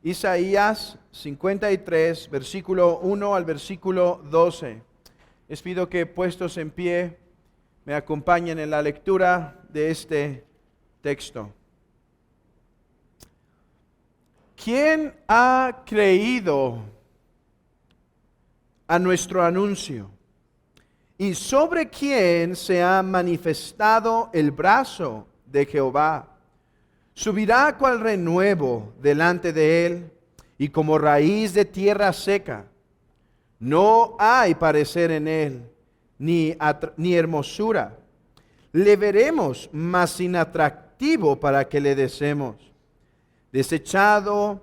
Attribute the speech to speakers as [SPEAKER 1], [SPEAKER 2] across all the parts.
[SPEAKER 1] Isaías 53, versículo 1 al versículo 12. Les pido que puestos en pie me acompañen en la lectura de este texto. ¿Quién ha creído a nuestro anuncio? ¿Y sobre quién se ha manifestado el brazo de Jehová? Subirá cual renuevo delante de él, y como raíz de tierra seca. No hay parecer en él, ni hermosura. Le veremos, mas sin atractivo para que le deseemos. Despreciado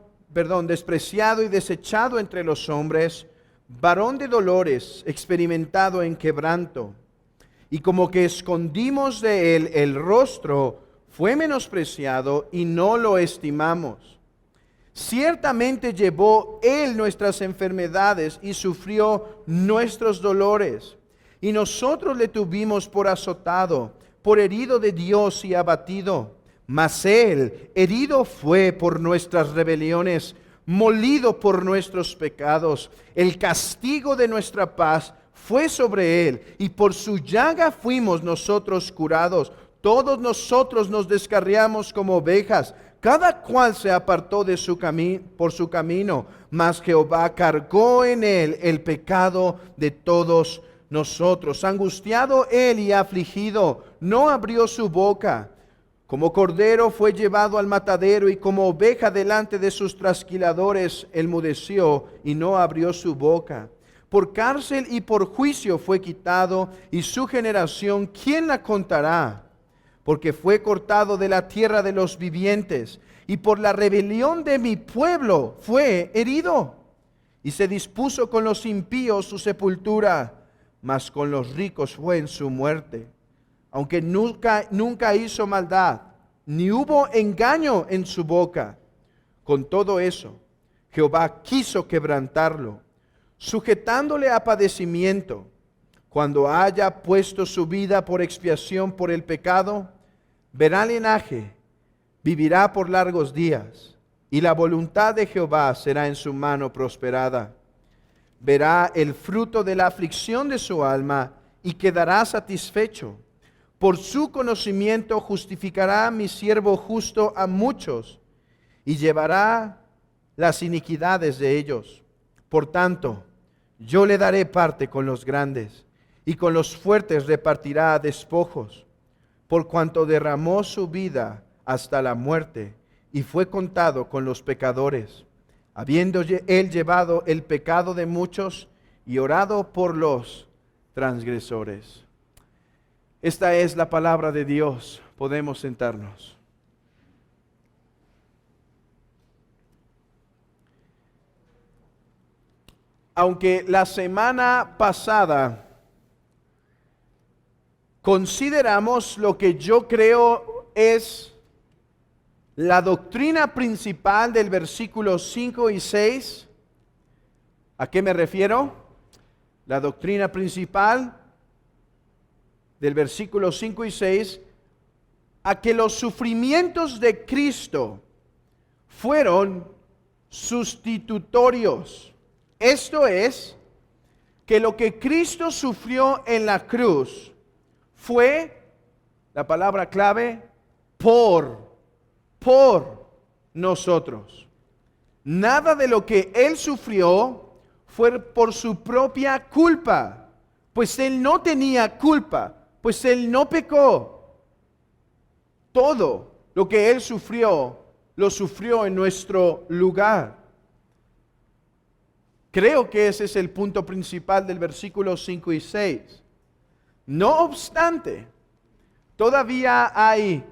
[SPEAKER 1] y desechado entre los hombres, varón de dolores, experimentado en quebranto. Y como que escondimos de él el rostro, fue menospreciado y no lo estimamos. Ciertamente llevó él nuestras enfermedades y sufrió nuestros dolores. Y nosotros le tuvimos por azotado, por herido de Dios y abatido. Mas él herido fue por nuestras rebeliones, molido por nuestros pecados. El castigo de nuestra paz fue sobre él, y por su llaga fuimos nosotros curados. Todos nosotros nos descarriamos como ovejas, cada cual se apartó de por su camino, mas Jehová cargó en él el pecado de todos nosotros. Angustiado él y afligido, no abrió su boca. Como cordero fue llevado al matadero, y como oveja delante de sus trasquiladores enmudeció y no abrió su boca. Por cárcel y por juicio fue quitado, y su generación, ¿quién la contará? Porque fue cortado de la tierra de los vivientes, y por la rebelión de mi pueblo fue herido. Y se dispuso con los impíos su sepultura, mas con los ricos fue en su muerte. Aunque nunca hizo maldad, ni hubo engaño en su boca. Con todo eso, Jehová quiso quebrantarlo, sujetándole a padecimiento. Cuando haya puesto su vida por expiación por el pecado, verá linaje, vivirá por largos días, y la voluntad de Jehová será en su mano prosperada. Verá el fruto de la aflicción de su alma y quedará satisfecho. Por su conocimiento justificará mi siervo justo a muchos, y llevará las iniquidades de ellos. Por tanto, yo le daré parte con los grandes, y con los fuertes repartirá despojos, por cuanto derramó su vida hasta la muerte, y fue contado con los pecadores, habiendo él llevado el pecado de muchos y orado por los transgresores. Esta es la palabra de Dios. Podemos sentarnos. Aunque la semana pasada consideramos lo que yo creo es la doctrina principal del versículo 5 y 6, ¿a qué me refiero? La doctrina principal del versículo 5 y 6, a que los sufrimientos de Cristo fueron sustitutorios. Esto es, que lo que Cristo sufrió en la cruz fue, la palabra clave, por nosotros. Nada de lo que Él sufrió fue por su propia culpa, pues Él no tenía culpa, pues Él no pecó. Todo lo que Él sufrió, lo sufrió en nuestro lugar. Creo que ese es el punto principal del versículo 5 y 6. No obstante, todavía hay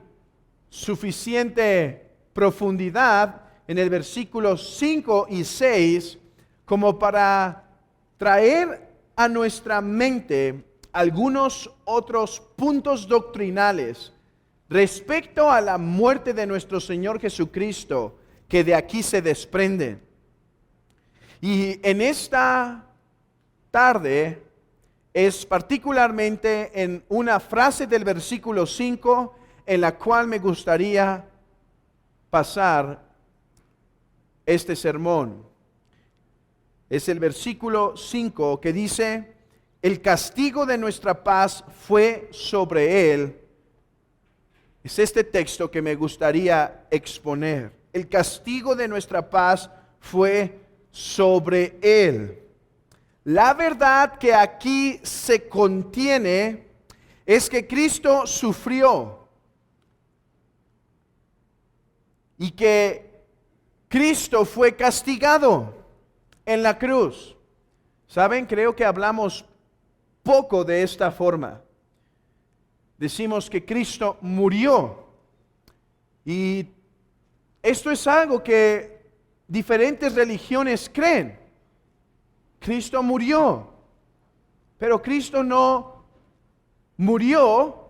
[SPEAKER 1] suficiente profundidad en el versículo 5 y 6 como para traer a nuestra mente algunos otros puntos doctrinales respecto a la muerte de nuestro Señor Jesucristo que de aquí se desprenden. Y en esta tarde es particularmente en una frase del versículo 5 en la cual me gustaría pasar este sermón. Es el versículo 5 que dice: el castigo de nuestra paz fue sobre él. Es este texto que me gustaría exponer. El castigo de nuestra paz fue sobre él. La verdad que aquí se contiene es que Cristo sufrió y que Cristo fue castigado en la cruz. ¿Saben? Creo que hablamos poco de esta forma. Decimos que Cristo murió. Y esto es algo que diferentes religiones creen. Cristo murió. Pero Cristo no murió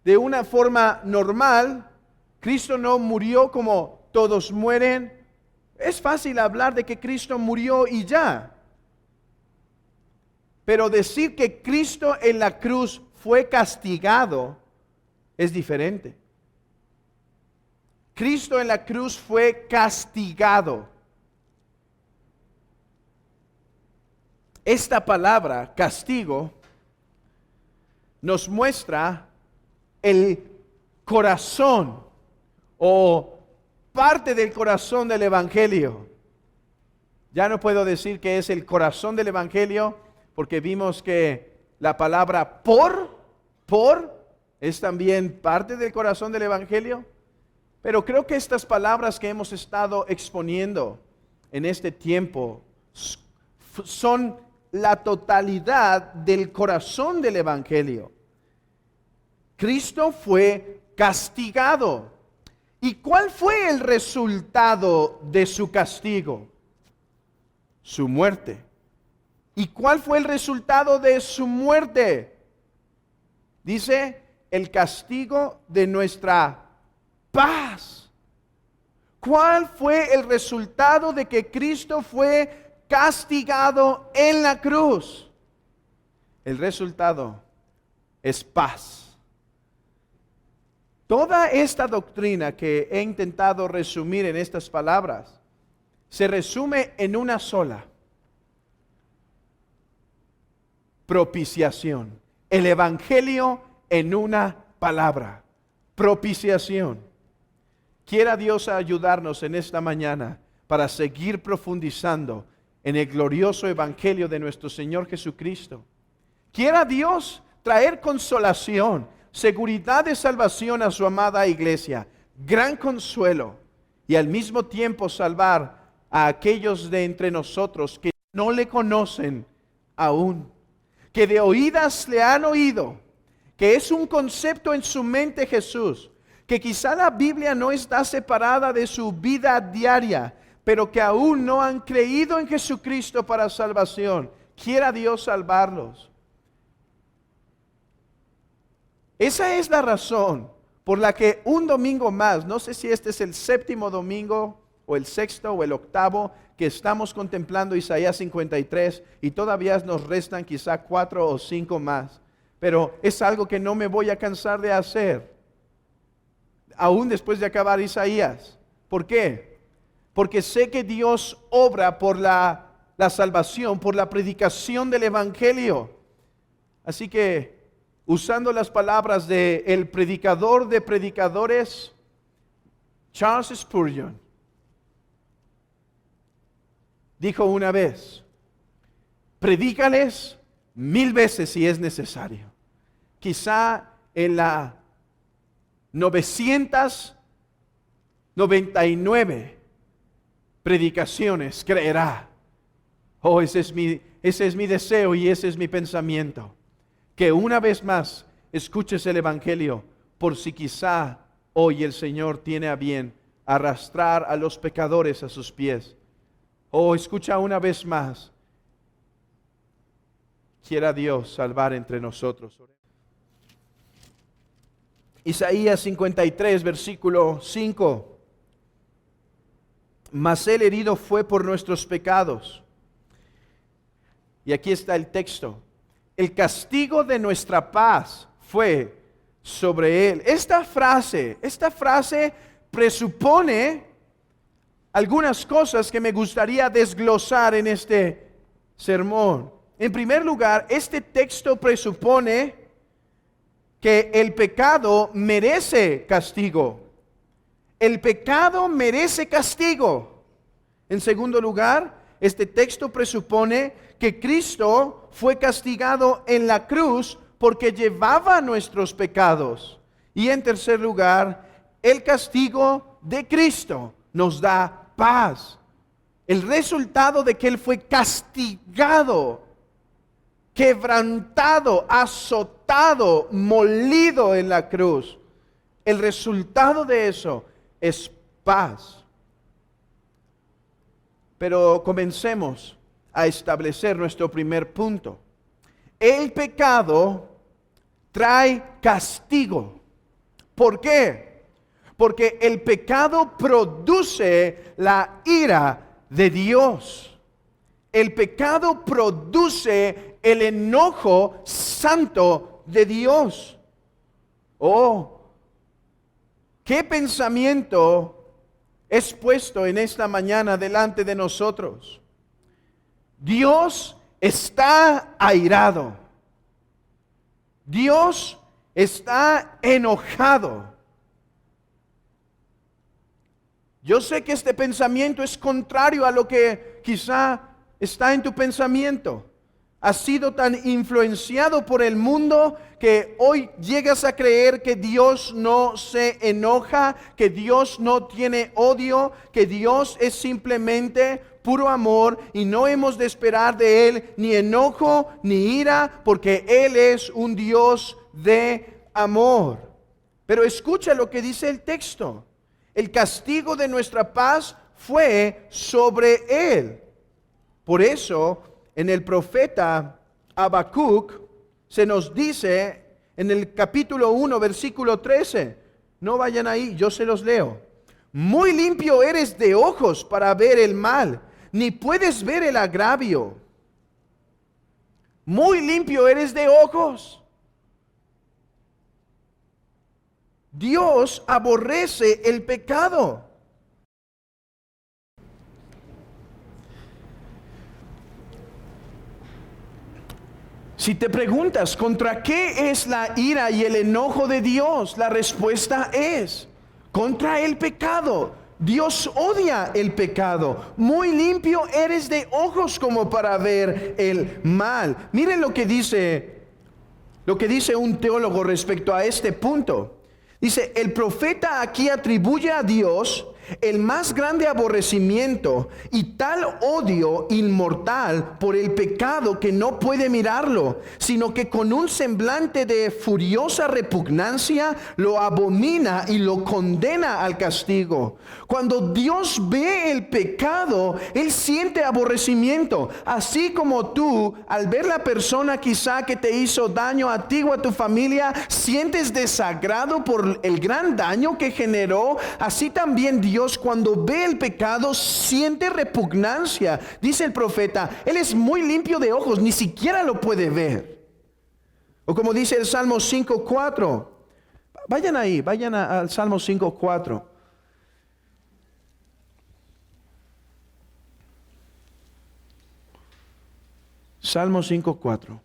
[SPEAKER 1] de una forma normal. Cristo no murió como todos mueren. Es fácil hablar de que Cristo murió y ya. Pero decir que Cristo en la cruz fue castigado es diferente. Cristo en la cruz fue castigado. Esta palabra, castigo, nos muestra el corazón o parte del corazón del Evangelio. Ya no puedo decir que es el corazón del Evangelio, porque vimos que la palabra por es también parte del corazón del Evangelio. Pero creo que estas palabras que hemos estado exponiendo en este tiempo son la totalidad del corazón del Evangelio. Cristo fue castigado. ¿Y cuál fue el resultado de su castigo? Su muerte. ¿Y cuál fue el resultado de su muerte? Dice, el castigo de nuestra paz. ¿Cuál fue el resultado de que Cristo fue castigado en la cruz? El resultado es paz. Toda esta doctrina que he intentado resumir en estas palabras se resume en una sola: propiciación. El Evangelio en una palabra: propiciación. Quiera Dios ayudarnos en esta mañana para seguir profundizando en el glorioso Evangelio de nuestro Señor Jesucristo. Quiera Dios traer consolación, seguridad de salvación a su amada iglesia, gran consuelo, y al mismo tiempo salvar a aquellos de entre nosotros que no le conocen aún, que de oídas le han oído, que es un concepto en su mente Jesús, que quizá la Biblia no está separada de su vida diaria, pero que aún no han creído en Jesucristo para salvación. Quiera Dios salvarlos. Esa es la razón por la que un domingo más, no sé si este es el séptimo domingo o el sexto o el octavo, que estamos contemplando Isaías 53 y todavía nos restan quizá 4 o 5 más. Pero es algo que no me voy a cansar de hacer, aún después de acabar Isaías. ¿Por qué? Porque sé que Dios obra por la salvación, por la predicación del Evangelio. Así que, usando las palabras de el predicador de predicadores, Charles Spurgeon, dijo una vez: predícales 1000 veces si es necesario. Quizá en la 999 predicaciones creerá. Oh, ese es mi deseo y ese es mi pensamiento. Que una vez más escuches el Evangelio, por si quizá hoy el Señor tiene a bien arrastrar a los pecadores a sus pies. Oh, escucha una vez más. Quiera Dios salvar entre nosotros. Isaías 53, versículo 5. Mas el herido fue por nuestros pecados. Y aquí está el texto: el castigo de nuestra paz fue sobre él. Esta frase presupone algunas cosas que me gustaría desglosar en este sermón. En primer lugar, este texto presupone que el pecado merece castigo. El pecado merece castigo. En segundo lugar, este texto presupone que Cristo fue castigado en la cruz porque llevaba nuestros pecados. Y en tercer lugar, el castigo de Cristo nos da paz. El resultado de que Él fue castigado, quebrantado, azotado, molido en la cruz. El resultado de eso es paz. Pero comencemos a establecer nuestro primer punto. El pecado trae castigo. ¿Por qué? Porque el pecado produce la ira de Dios. El pecado produce el enojo santo de Dios. Oh, ¿qué pensamiento es puesto en esta mañana delante de nosotros? Dios está airado. Dios está enojado. Yo sé que este pensamiento es contrario a lo que quizá está en tu pensamiento. Has sido tan influenciado por el mundo que hoy llegas a creer que Dios no se enoja, que Dios no tiene odio, que Dios es simplemente puro amor y no hemos de esperar de Él ni enojo ni ira, porque Él es un Dios de amor. Pero escucha lo que dice el texto. El castigo de nuestra paz fue sobre Él. Por eso, en el profeta Habacuc se nos dice en el capítulo 1, versículo 13. No vayan ahí, yo se los leo. Muy limpio eres de ojos para ver el mal, ni puedes ver el agravio. Muy limpio eres de ojos. Dios aborrece el pecado. Si te preguntas contra qué es la ira y el enojo de Dios, la respuesta es contra el pecado. Dios odia el pecado. Muy limpio eres de ojos como para ver el mal. Miren lo que dice un teólogo respecto a este punto. Dice, el profeta aquí atribuye a Dios el más grande aborrecimiento y tal odio inmortal por el pecado que no puede mirarlo, sino que con un semblante de furiosa repugnancia lo abomina y lo condena al castigo. Cuando Dios ve el pecado, Él siente aborrecimiento, así como tú al ver la persona quizá que te hizo daño a ti o a tu familia, sientes desagrado por el gran daño que generó. Así también Dios, cuando ve el pecado, siente repugnancia. Dice el profeta, Él es muy limpio de ojos, ni siquiera lo puede ver. O como dice el Salmo 5:4. Vayan ahí, vayan al Salmo 5:4. Salmo 5:4.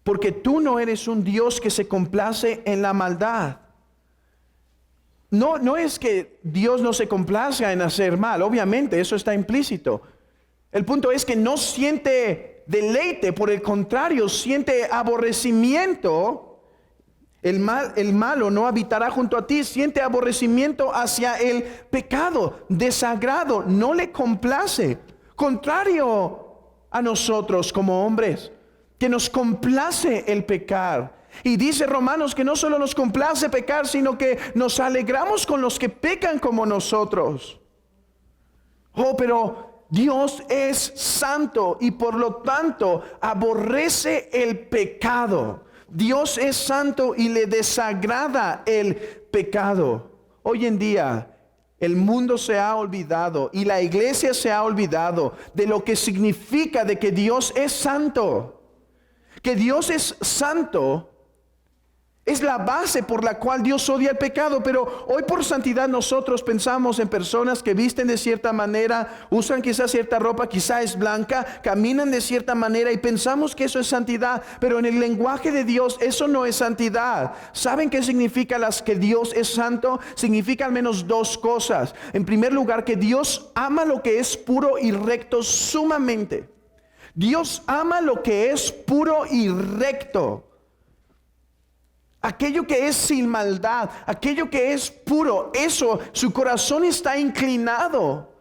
[SPEAKER 1] Porque tú no eres un Dios que se complace en la maldad. No es que Dios no se complazca en hacer mal, obviamente eso está implícito. El punto es que no siente deleite, por el contrario, siente aborrecimiento. El malo no habitará junto a ti, siente aborrecimiento hacia el pecado, desagrado, no le complace. Contrario a nosotros como hombres, que nos complace el pecar. Y dice Romanos que no solo nos complace pecar, sino que nos alegramos con los que pecan como nosotros. Oh, pero Dios es santo y por lo tanto aborrece el pecado. Dios es santo y le desagrada el pecado. Hoy en día el mundo se ha olvidado y la iglesia se ha olvidado de lo que significa de que Dios es santo. Que Dios es santo Es la base por la cual Dios odia el pecado. Pero hoy por santidad nosotros pensamos en personas que visten de cierta manera, usan quizás cierta ropa, quizás es blanca, caminan de cierta manera y pensamos que eso es santidad. Pero en el lenguaje de Dios eso no es santidad. ¿Saben qué significa que Dios es santo? Significa al menos dos cosas. En primer lugar, que Dios ama lo que es puro y recto sumamente. Dios ama lo que es puro y recto. Aquello que es sin maldad, aquello que es puro, eso, su corazón está inclinado.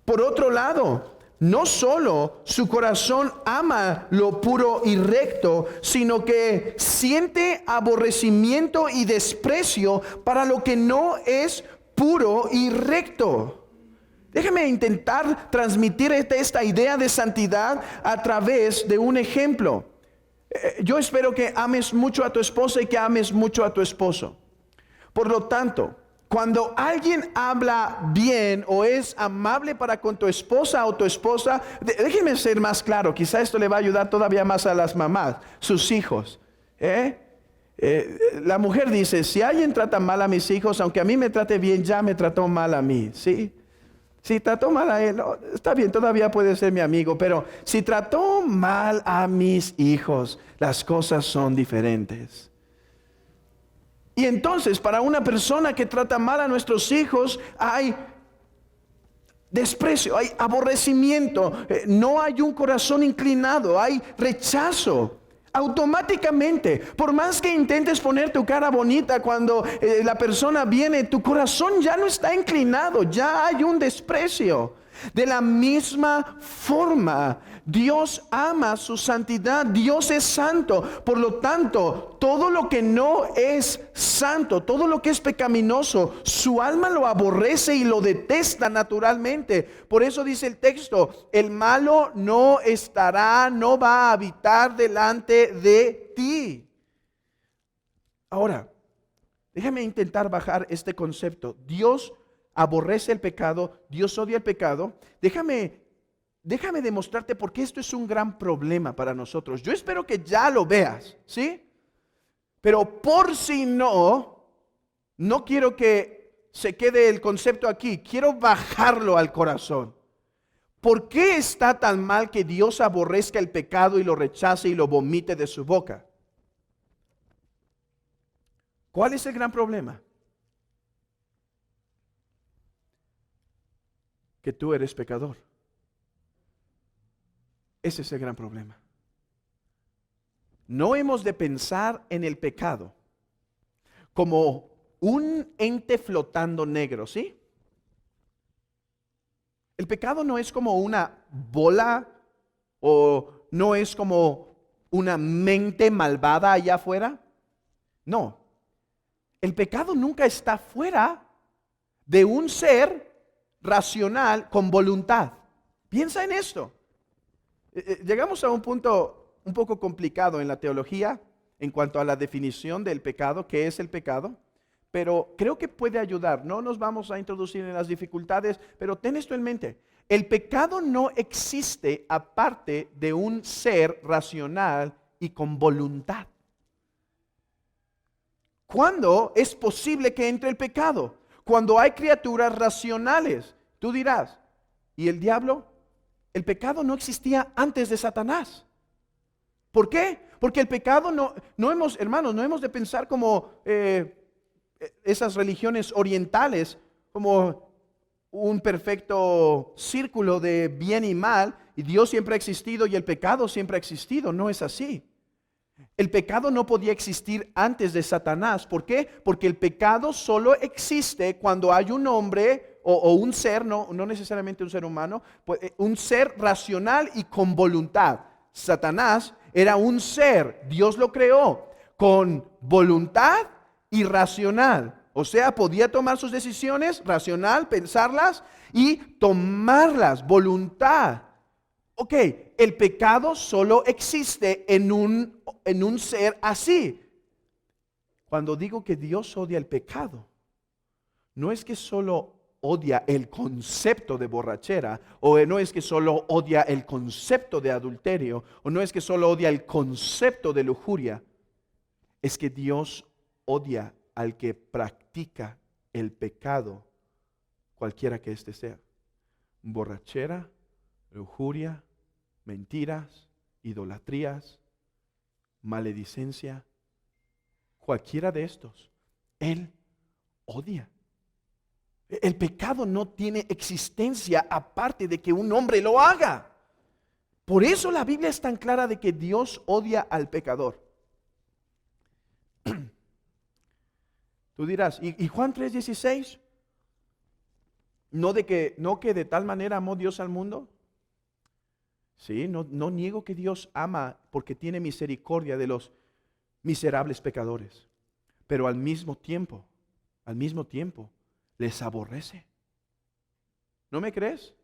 [SPEAKER 1] Por otro lado, no solo su corazón ama lo puro y recto, sino que siente aborrecimiento y desprecio para lo que no es puro y recto. Déjame intentar transmitir esta idea de santidad a través de un ejemplo. Yo espero que ames mucho a tu esposa y que ames mucho a tu esposo. Por lo tanto, cuando alguien habla bien o es amable para con tu esposa o tu esposa, déjenme ser más claro, quizá esto le va a ayudar todavía más a las mamás, sus hijos. La mujer dice, si alguien trata mal a mis hijos, aunque a mí me trate bien, ya me trató mal a mí, ¿sí? Si trató mal a él, está bien, todavía puede ser mi amigo, pero si trató mal a mis hijos, las cosas son diferentes. Y entonces, para una persona que trata mal a nuestros hijos, hay desprecio, hay aborrecimiento, no hay un corazón inclinado, hay rechazo. Automáticamente, por más que intentes poner tu cara bonita cuando la persona viene, tu corazón ya no está inclinado, ya hay un desprecio. De la misma forma, Dios ama su santidad, Dios es santo. Por lo tanto, todo lo que no es santo, todo lo que es pecaminoso, su alma lo aborrece y lo detesta naturalmente. Por eso dice el texto, el malo no estará, no va a habitar delante de ti. Ahora, déjame intentar bajar este concepto. Dios aborrece el pecado, Dios odia el pecado. Déjame demostrarte por qué esto es un gran problema para nosotros. Yo espero que ya lo veas, ¿sí? Pero por si no quiero que se quede el concepto aquí, quiero bajarlo al corazón. ¿Por qué está tan mal que Dios aborrezca el pecado y lo rechace y lo vomite de su boca? ¿Cuál es el gran problema? Que tú eres pecador. Ese es el gran problema. No hemos de pensar en el pecado como un ente flotando negro, ¿sí? El pecado no es como una bola o no es como una mente malvada allá afuera. No. El pecado nunca está fuera de un ser racional con voluntad. Piensa en esto. Llegamos a un punto un poco complicado en la teología en cuanto a la definición del pecado, qué es el pecado, pero creo que puede ayudar. No nos vamos a introducir en las dificultades, pero ten esto en mente. El pecado no existe aparte de un ser racional y con voluntad. ¿Cuándo es posible que entre el pecado? Cuando hay criaturas racionales. Tú dirás, ¿y el diablo? El pecado no existía antes de Satanás. ¿Por qué? Porque el pecado no hemos de pensar como esas religiones orientales, como un perfecto círculo de bien y mal, y Dios siempre ha existido y el pecado siempre ha existido. No es así. El pecado no podía existir antes de Satanás. ¿Por qué? Porque el pecado solo existe cuando hay un hombre o un ser, no necesariamente un ser humano, pues, un ser racional y con voluntad. Satanás era un ser, Dios lo creó con voluntad y racional. O sea, podía tomar sus decisiones racional, pensarlas y tomarlas, voluntad. Ok, el pecado solo existe en un ser así. Cuando digo que Dios odia el pecado, no es que solo odia el concepto de borrachera, o no es que solo odia el concepto de adulterio, o no es que solo odia el concepto de lujuria. es que Dios odia al que practica el pecado, cualquiera que éste sea. Borrachera, lujuria, mentiras, idolatrías, maledicencia, cualquiera de estos, Él odia. El pecado no tiene existencia aparte de que un hombre lo haga. Por eso la Biblia es tan clara de que Dios odia al pecador. Tú dirás, ¿y Juan 3:16? ¿No que de tal manera amó Dios al mundo? Sí, no niego que Dios ama porque tiene misericordia de los miserables pecadores. Pero al mismo tiempo, les aborrece. ¿No me crees?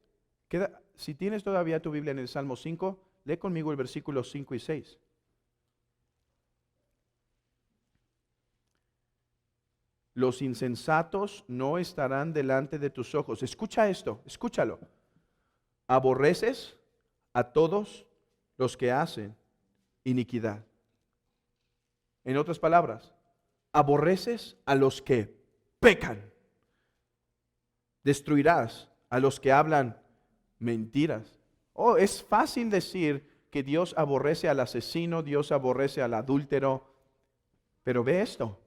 [SPEAKER 1] Si tienes todavía tu Biblia en el Salmo 5, lee conmigo el versículo 5 y 6. Los insensatos no estarán delante de tus ojos. Escucha esto, escúchalo. Aborreces a todos los que hacen iniquidad. En otras palabras, aborreces a los que pecan. Destruirás a los que hablan mentiras. Oh, es fácil decir que Dios aborrece al asesino, Dios aborrece al adúltero, pero ve esto.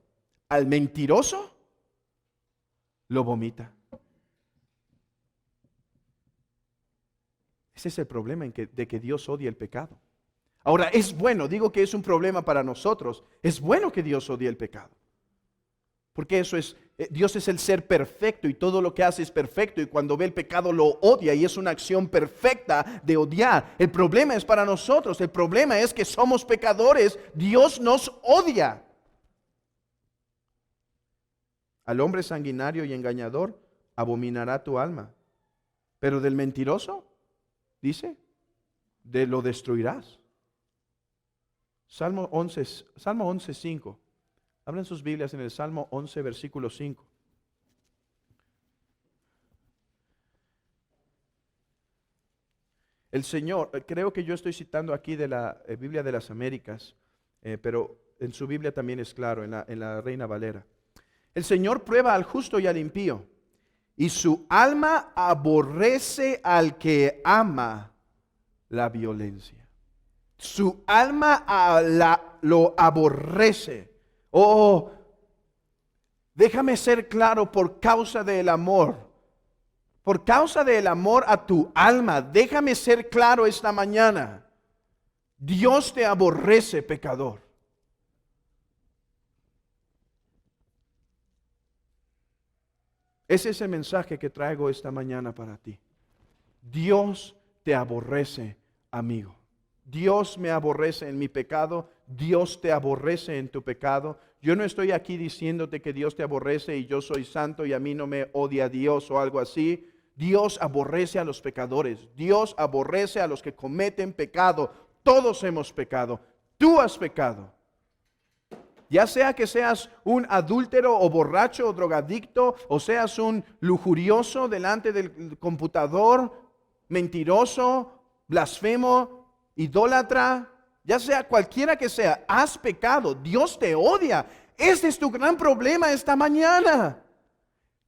[SPEAKER 1] Al mentiroso lo vomita. Ese es el problema de que Dios odia el pecado. Ahora, es bueno, digo que es un problema para nosotros. Es bueno que Dios odie el pecado. Porque Dios es el ser perfecto y todo lo que hace es perfecto. Y cuando ve el pecado lo odia y es una acción perfecta de odiar. El problema es para nosotros. El problema es que somos pecadores. Dios nos odia. Al hombre sanguinario y engañador abominará tu alma. Pero del mentiroso, dice, lo destruirás. Salmo 11:5. Abran sus Biblias en el Salmo 11, versículo 5. El Señor, creo que yo estoy citando aquí de la Biblia de las Américas, pero en su Biblia también es claro, en la Reina Valera. El Señor prueba al justo y al impío, y su alma aborrece al que ama la violencia. Su alma lo aborrece. Oh, déjame ser claro por causa del amor. Por causa del amor a tu alma, déjame ser claro esta mañana. Dios te aborrece, pecador. Ese es el mensaje que traigo esta mañana para ti. Dios te aborrece, amigo. Dios me aborrece en mi pecado. Dios te aborrece en tu pecado. Yo no estoy aquí diciéndote que Dios te aborrece y yo soy santo y a mí no me odia Dios o algo así. Dios aborrece a los pecadores. Dios aborrece a los que cometen pecado. Todos hemos pecado. Tú has pecado. Ya sea que seas un adúltero o borracho o drogadicto, o seas un lujurioso delante del computador, mentiroso, blasfemo, idólatra, ya sea cualquiera que sea, has pecado, Dios te odia. Ese es tu gran problema esta mañana.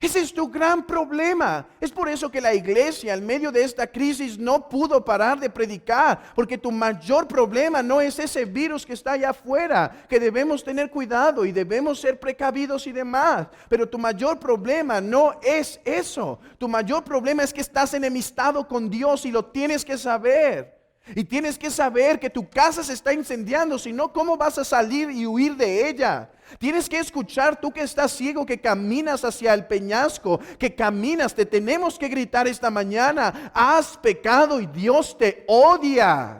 [SPEAKER 1] Ese es tu gran problema. Es por eso que la iglesia en medio de esta crisis no pudo parar de predicar, porque tu mayor problema no es ese virus que está allá afuera, que debemos tener cuidado y debemos ser precavidos y demás. Pero tu mayor problema no es eso. Tu mayor problema es que estás enemistado con Dios y lo tienes que saber. Y tienes que saber que tu casa se está incendiando, si no, ¿cómo vas a salir y huir de ella? Tienes que escuchar, tú que estás ciego, que caminas hacia el peñasco, que caminas, te tenemos que gritar esta mañana: has pecado y Dios te odia.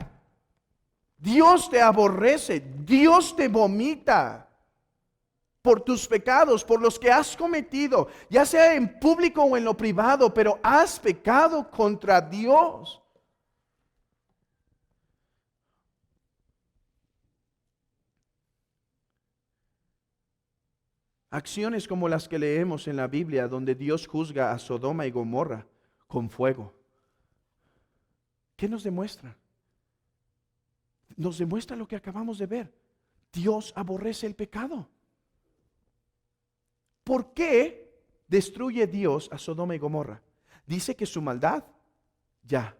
[SPEAKER 1] Dios te aborrece, Dios te vomita por tus pecados, por los que has cometido, ya sea en público o en lo privado, pero has pecado contra Dios. Acciones como las que leemos en la Biblia, donde Dios juzga a Sodoma y Gomorra con fuego. ¿Qué nos demuestra? Nos demuestra lo que acabamos de ver. Dios aborrece el pecado. ¿Por qué destruye Dios a Sodoma y Gomorra? Dice que su maldad ya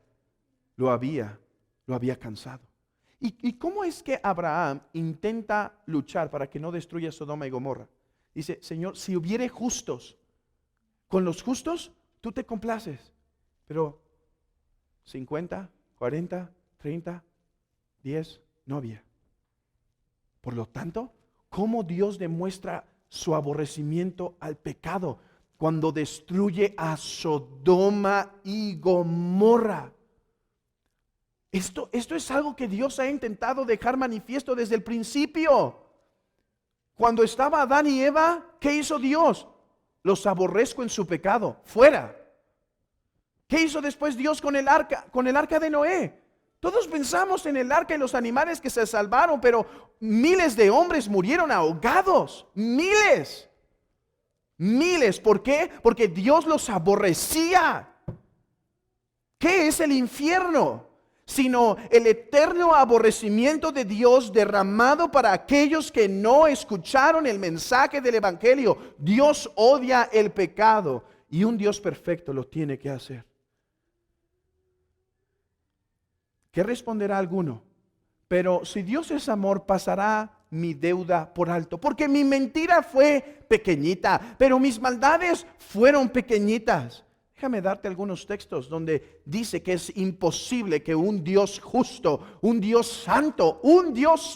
[SPEAKER 1] lo había cansado. ¿Y cómo es que Abraham intenta luchar para que no destruya Sodoma y Gomorra? Dice, Señor, si hubiere justos, con los justos tú te complaces. Pero 50, 40, 30, 10, no había. Por lo tanto, ¿cómo Dios demuestra su aborrecimiento al pecado cuando destruye a Sodoma y Gomorra? Esto es algo que Dios ha intentado dejar manifiesto desde el principio. Cuando estaba Adán y Eva, ¿qué hizo Dios? Los aborrezco en su pecado, fuera. ¿Qué hizo después Dios con el arca de Noé? Todos pensamos en el arca y los animales que se salvaron, pero miles de hombres murieron ahogados. Miles. ¿Por qué? Porque Dios los aborrecía. ¿Qué es el infierno? Sino el eterno aborrecimiento de Dios derramado para aquellos que no escucharon el mensaje del Evangelio. Dios odia el pecado y un Dios perfecto lo tiene que hacer. ¿Qué responderá alguno? Pero si Dios es amor, pasará mi deuda por alto, porque mi mentira fue pequeñita, pero mis maldades fueron pequeñitas. Déjame darte algunos textos donde dice que es imposible que un Dios justo, un Dios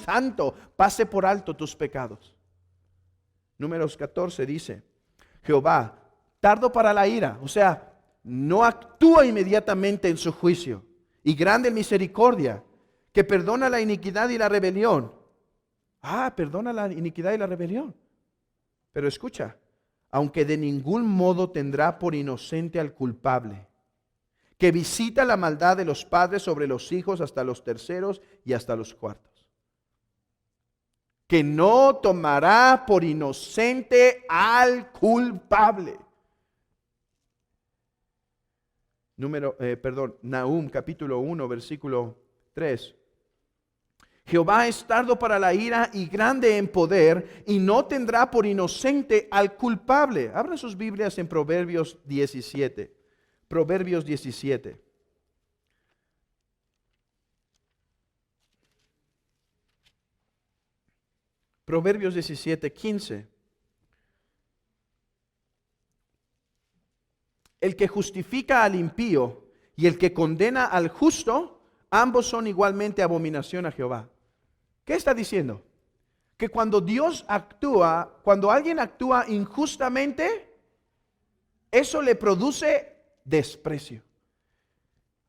[SPEAKER 1] santo pase por alto tus pecados. Números 14 dice, Jehová, tardo para la ira, o sea, no actúa inmediatamente en su juicio, y grande en misericordia, que perdona la iniquidad y la rebelión. Perdona la iniquidad y la rebelión. Pero escucha, aunque de ningún modo tendrá por inocente al culpable, que visita la maldad de los padres sobre los hijos hasta los terceros y hasta los cuartos. Que no tomará por inocente al culpable. Nahum capítulo 1 versículo 3. Jehová es tardo para la ira y grande en poder, y no tendrá por inocente al culpable. Abran sus Biblias en Proverbios 17. Proverbios 17. Proverbios 17, 15. El que justifica al impío y el que condena al justo, ambos son igualmente abominación a Jehová. ¿Qué está diciendo? Que cuando Dios actúa, cuando alguien actúa injustamente, eso le produce desprecio.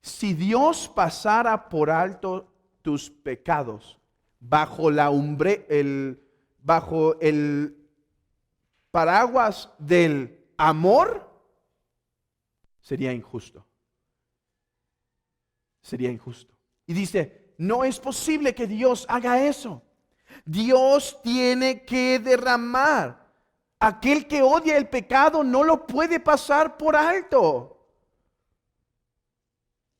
[SPEAKER 1] Si Dios pasara por alto tus pecados bajo el paraguas del amor, sería injusto. Sería injusto. Y dice, no es posible que Dios haga eso. Dios tiene que derramar. Aquel que odia el pecado no lo puede pasar por alto.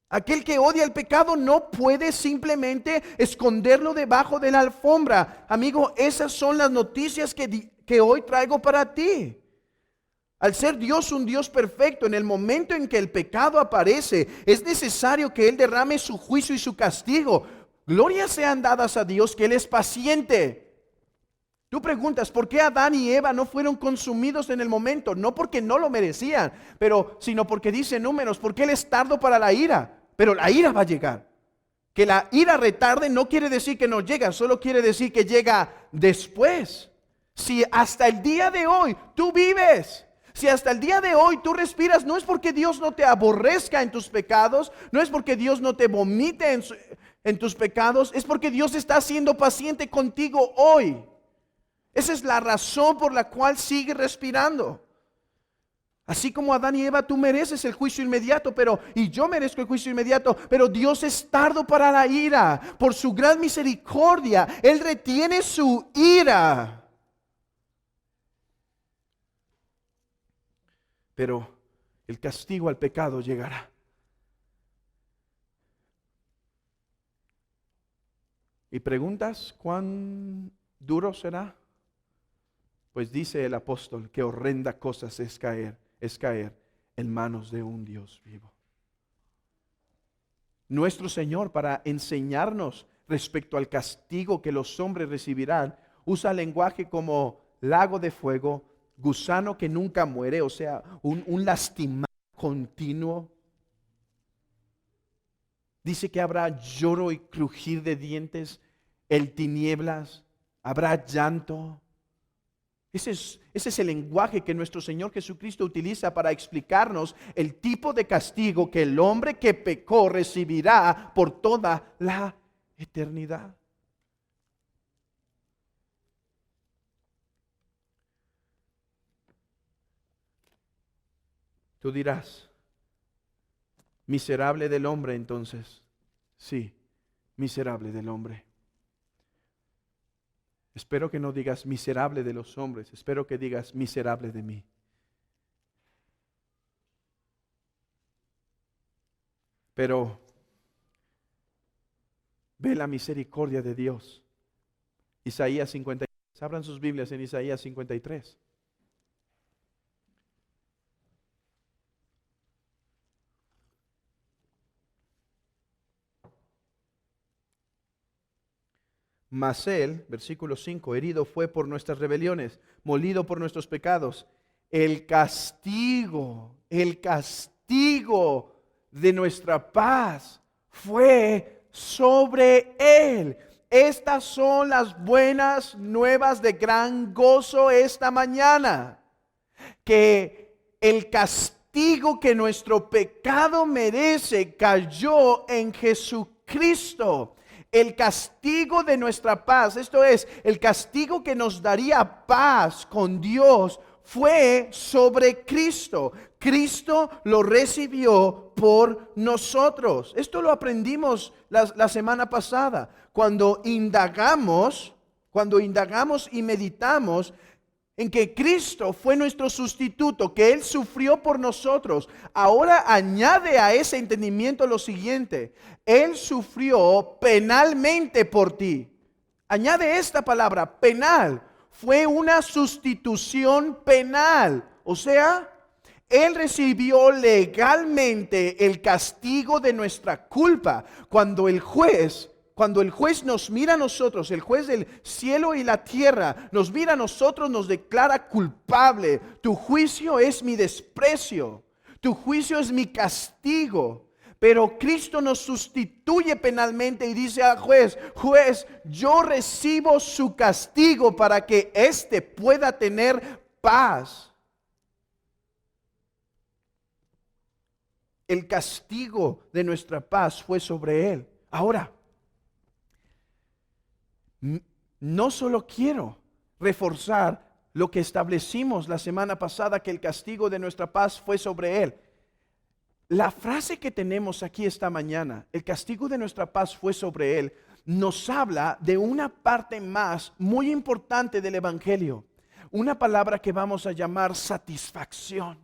[SPEAKER 1] Aquel que odia el pecado no puede simplemente esconderlo debajo de la alfombra. Amigo, esas son las noticias que hoy traigo para ti. Al ser Dios un Dios perfecto, en el momento en que el pecado aparece, es necesario que Él derrame su juicio y su castigo. Glorias sean dadas a Dios que Él es paciente. Tú preguntas, ¿por qué Adán y Eva no fueron consumidos en el momento? No porque no lo merecían, sino porque dice Números, porque Él es tardo para la ira, pero la ira va a llegar. Que la ira retarde no quiere decir que no llega, solo quiere decir que llega después. Si hasta el día de hoy tú vives, si hasta el día de hoy tú respiras, no es porque Dios no te aborrezca en tus pecados, no es porque Dios no te vomite en tus pecados, es porque Dios está siendo paciente contigo hoy. Esa es la razón por la cual sigues respirando. Así como Adán y Eva, tú mereces el juicio inmediato, y yo merezco el juicio inmediato, pero Dios es tardo para la ira. Por su gran misericordia, Él retiene su ira. Pero el castigo al pecado llegará. Y preguntas, ¿cuán ¿Duro será? Pues dice el apóstol que horrenda cosa es caer en manos de un Dios vivo. Nuestro Señor, para enseñarnos respecto al castigo que los hombres recibirán, usa lenguaje como lago de fuego, gusano que nunca muere, o sea, un lastimar continuo. Dice que habrá lloro y crujir de dientes, tinieblas, habrá llanto. Ese es el lenguaje que nuestro Señor Jesucristo utiliza para explicarnos el tipo de castigo que el hombre que pecó recibirá por toda la eternidad. Tú dirás, miserable del hombre entonces. Sí, miserable del hombre. Espero que no digas miserable de los hombres, espero que digas miserable de mí. Pero ve la misericordia de Dios. Isaías 53. Abran sus Biblias en Isaías 53. Mas él, versículo 5, herido fue por nuestras rebeliones, molido por nuestros pecados. El castigo de nuestra paz fue sobre él. Estas son las buenas nuevas de gran gozo esta mañana. Que el castigo que nuestro pecado merece cayó en Jesucristo. El castigo de nuestra paz, esto es, el castigo que nos daría paz con Dios, fue sobre Cristo. Cristo lo recibió por nosotros. Esto lo aprendimos la semana pasada. Cuando indagamos y meditamos en que Cristo fue nuestro sustituto, que Él sufrió por nosotros. Ahora añade a ese entendimiento lo siguiente: Él sufrió penalmente por ti. Añade esta palabra, penal. Fue una sustitución penal. O sea, Él recibió legalmente el castigo de nuestra culpa. Cuando el juez nos mira a nosotros, el juez del cielo y la tierra, nos mira a nosotros, nos declara culpable. Tu juicio es mi desprecio. Tu juicio es mi castigo. Pero Cristo nos sustituye penalmente y dice al juez, yo recibo su castigo para que éste pueda tener paz. El castigo de nuestra paz fue sobre él. Ahora, no solo quiero reforzar lo que establecimos la semana pasada, que el castigo de nuestra paz fue sobre él. La frase que tenemos aquí esta mañana, el castigo de nuestra paz fue sobre él, nos habla de una parte más muy importante del evangelio. Una palabra que vamos a llamar satisfacción.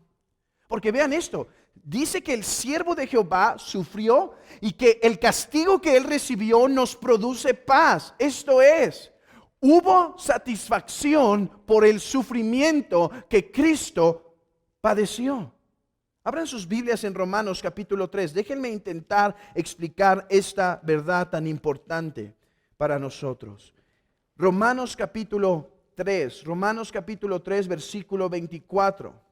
[SPEAKER 1] Porque vean esto, dice que el siervo de Jehová sufrió y que el castigo que él recibió nos produce paz. Esto es, hubo satisfacción por el sufrimiento que Cristo padeció. Abran sus Biblias en Romanos capítulo 3. Déjenme intentar explicar esta verdad tan importante para nosotros. Romanos capítulo 3, versículo 24.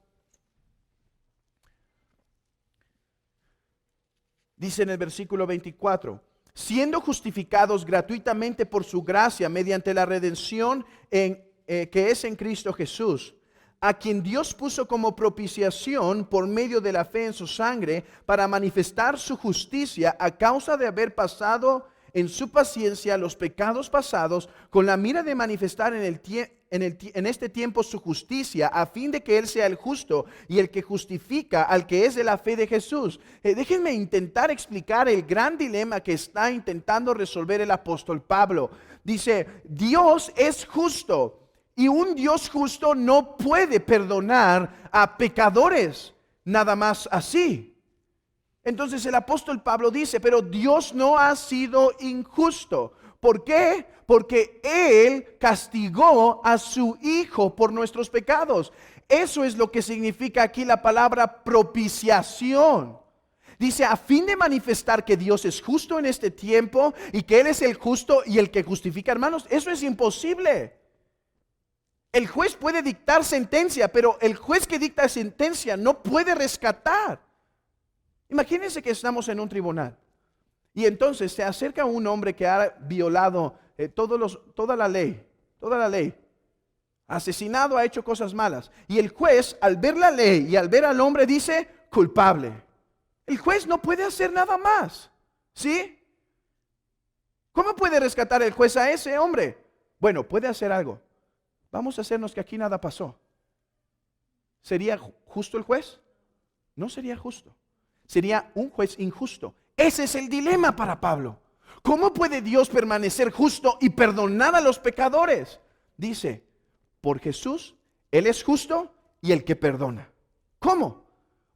[SPEAKER 1] Dice en el versículo 24, siendo justificados gratuitamente por su gracia mediante la redención que es en Cristo Jesús, a quien Dios puso como propiciación por medio de la fe en su sangre para manifestar su justicia a causa de haber pasado en su paciencia los pecados pasados, con la mira de manifestar en este tiempo su justicia, a fin de que Él sea el justo y el que justifica al que es de la fe de Jesús. Déjenme intentar explicar el gran dilema que está intentando resolver el apóstol Pablo. Dice, Dios es justo y un Dios justo no puede perdonar a pecadores nada más así. Entonces el apóstol Pablo dice, pero Dios no ha sido injusto. ¿Por qué? porque Él castigó a su Hijo por nuestros pecados. Eso es lo que significa aquí la palabra propiciación. Dice, a fin de manifestar que Dios es justo en este tiempo y que Él es el justo y el que justifica. Hermanos, eso es imposible. El juez puede dictar sentencia, pero el juez que dicta sentencia no puede rescatar. Imagínense que estamos en un tribunal y entonces se acerca un hombre que ha violado toda la ley, asesinado, ha hecho cosas malas. Y el juez, al ver la ley y al ver al hombre, dice, culpable. El juez no puede hacer nada más, ¿sí? ¿Cómo puede rescatar el juez a ese hombre? Bueno, puede hacer algo. Vamos a hacernos que aquí nada pasó. ¿Sería justo el juez? No sería justo. Sería un juez injusto. Ese es el dilema para Pablo. ¿Cómo puede Dios permanecer justo y perdonar a los pecadores? Dice, por Jesús, Él es justo y el que perdona. ¿Cómo?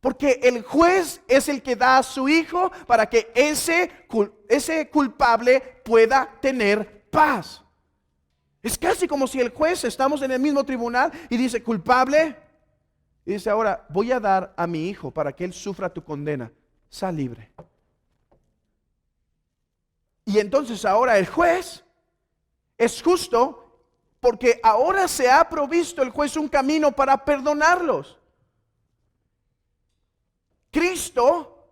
[SPEAKER 1] Porque el juez es el que da a su Hijo para que ese culpable pueda tener paz. Es casi como si el juez, estamos en el mismo tribunal y dice, culpable, y dice, ahora voy a dar a mi hijo para que él sufra tu condena, sal libre. Y entonces ahora el juez es justo porque ahora se ha provisto el juez un camino para perdonarlos. Cristo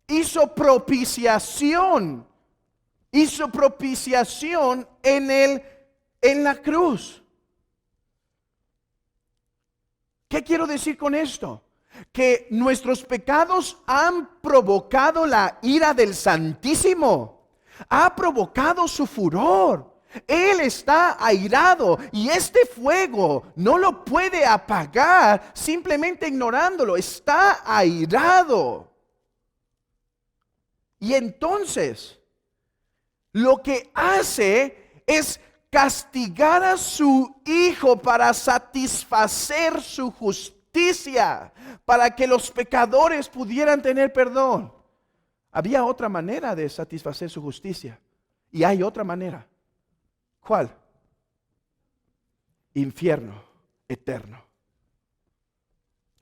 [SPEAKER 1] hizo propiciación en la cruz. ¿Qué quiero decir con esto? Que nuestros pecados han provocado la ira del Santísimo, ha provocado su furor. Él está airado y este fuego no lo puede apagar simplemente ignorándolo. Está airado. Y entonces lo que hace es castigar a su Hijo para satisfacer su justicia, para que los pecadores pudieran tener perdón. Había otra manera de satisfacer su justicia y hay otra manera. ¿Cuál? Infierno eterno.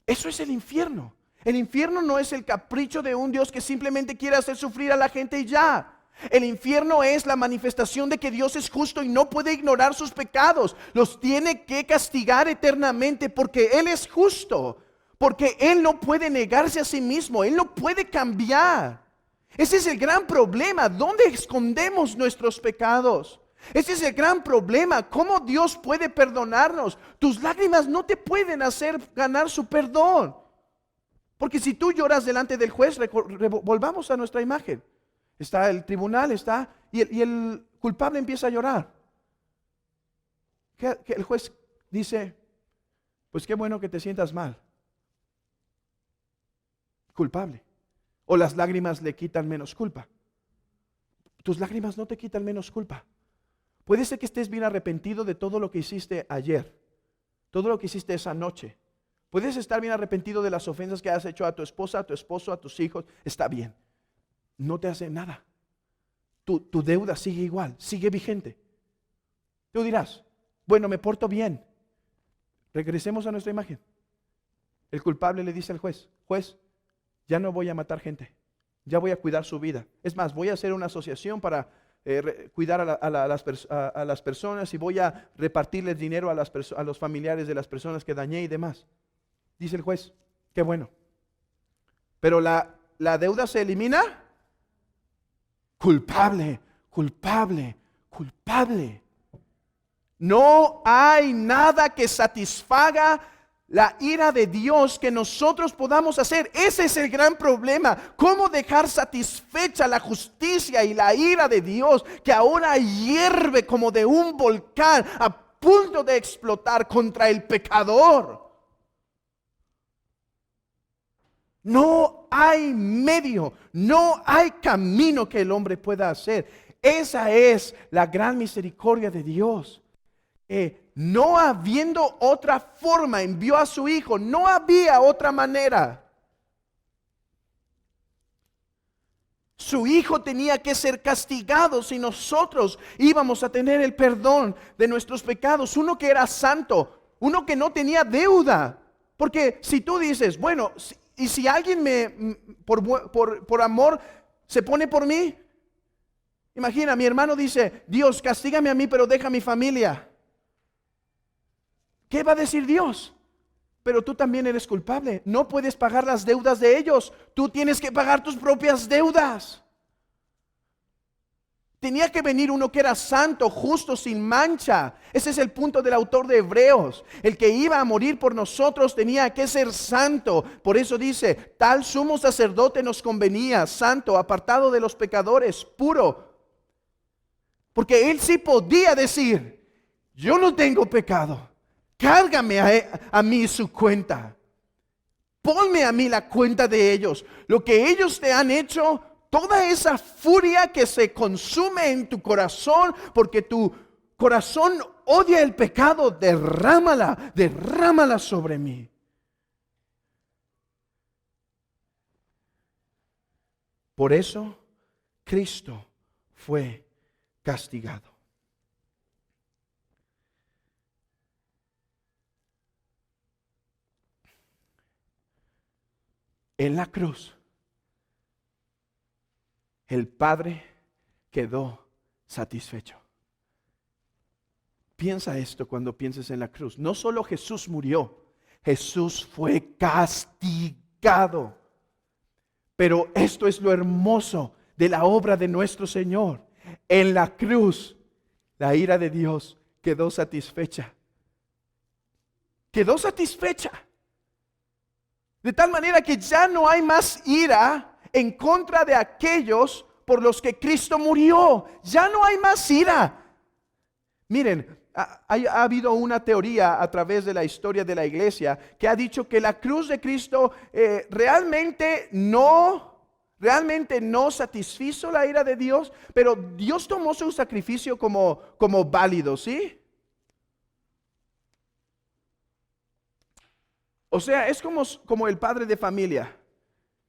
[SPEAKER 1] Eso es el infierno. El infierno no es el capricho de un Dios que simplemente quiere hacer sufrir a la gente y ya. El infierno es la manifestación de que Dios es justo y no puede ignorar sus pecados. Los tiene que castigar eternamente porque Él es justo. Porque Él no puede negarse a sí mismo. Él no puede cambiar. Ese es el gran problema. ¿Dónde escondemos nuestros pecados? Ese es el gran problema. ¿Cómo Dios puede perdonarnos? Tus lágrimas no te pueden hacer ganar su perdón. Porque si tú lloras delante del juez, volvamos a nuestra imagen. Está el tribunal, y el culpable empieza a llorar. Que el juez dice, pues qué bueno que te sientas mal. Culpable. O las lágrimas le quitan menos culpa. Tus lágrimas no te quitan menos culpa. Puede ser que estés bien arrepentido de todo lo que hiciste ayer, todo lo que hiciste esa noche. Puedes estar bien arrepentido de las ofensas que has hecho a tu esposa, a tu esposo, a tus hijos. Está bien. No te hace nada. Tu deuda sigue igual, sigue vigente. Tú dirás, bueno, me porto bien. Regresemos a nuestra imagen. El culpable le dice al juez, juez, ya no voy a matar gente, ya voy a cuidar su vida. Es más, voy a hacer una asociación para cuidar a las personas y voy a repartirles dinero a los familiares de las personas que dañé y demás. Dice el juez, qué bueno. Pero la deuda se elimina. Culpable, culpable, culpable. No hay nada que satisfaga la ira de Dios que nosotros podamos hacer. Ese es el gran problema. ¿Cómo dejar satisfecha la justicia y la ira de Dios que ahora hierve como de un volcán a punto de explotar contra el pecador? No hay medio, no hay camino que el hombre pueda hacer. Esa es la gran misericordia de Dios. No habiendo otra forma, envió a su Hijo. No había otra manera. Su hijo tenía que ser castigado si nosotros íbamos a tener el perdón de nuestros pecados. Uno que era santo, uno que no tenía deuda. Porque si tú dices, bueno, y si alguien por amor se pone por mí, imagina, mi hermano dice, Dios, castígame a mí, pero deja a mi familia. ¿Qué va a decir Dios? Pero tú también eres culpable. No puedes pagar las deudas de ellos. Tú tienes que pagar tus propias deudas. Tenía que venir uno que era santo, justo, sin mancha. Ese es el punto del autor de Hebreos. El que iba a morir por nosotros tenía que ser santo. Por eso dice, tal sumo sacerdote nos convenía, santo, apartado de los pecadores, puro. Porque él sí podía decir, yo no tengo pecado. Cárgame a mí su cuenta. Ponme a mí la cuenta de ellos. Lo que ellos te han hecho, toda esa furia que se consume en tu corazón, porque tu corazón odia el pecado, derrámala sobre mí. Por eso Cristo fue castigado. En la cruz, el Padre quedó satisfecho. Piensa esto cuando pienses en la cruz. No solo Jesús murió, Jesús fue castigado. Pero esto es lo hermoso de la obra de nuestro Señor. En la cruz, la ira de Dios quedó satisfecha. Quedó satisfecha. De tal manera que ya no hay más ira en contra de aquellos por los que Cristo murió. Ya no hay más ira. Miren, ha habido una teoría a través de la historia de la iglesia que ha dicho que la cruz de Cristo realmente no satisfizo la ira de Dios, pero Dios tomó su sacrificio como válido, ¿sí? O sea, es como el padre de familia.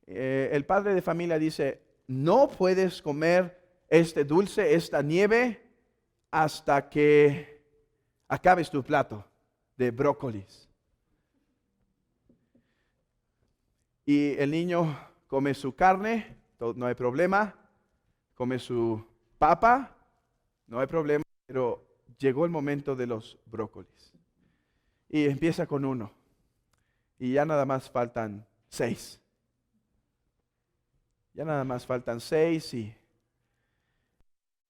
[SPEAKER 1] El padre de familia dice, no puedes comer este dulce, esta nieve, hasta que acabes tu plato de brócolis. Y el niño come su carne, no hay problema. Come su papa, no hay problema. Pero llegó el momento de los brócolis. Y empieza con 1. Y ya nada más faltan 6. Ya nada más faltan 6 y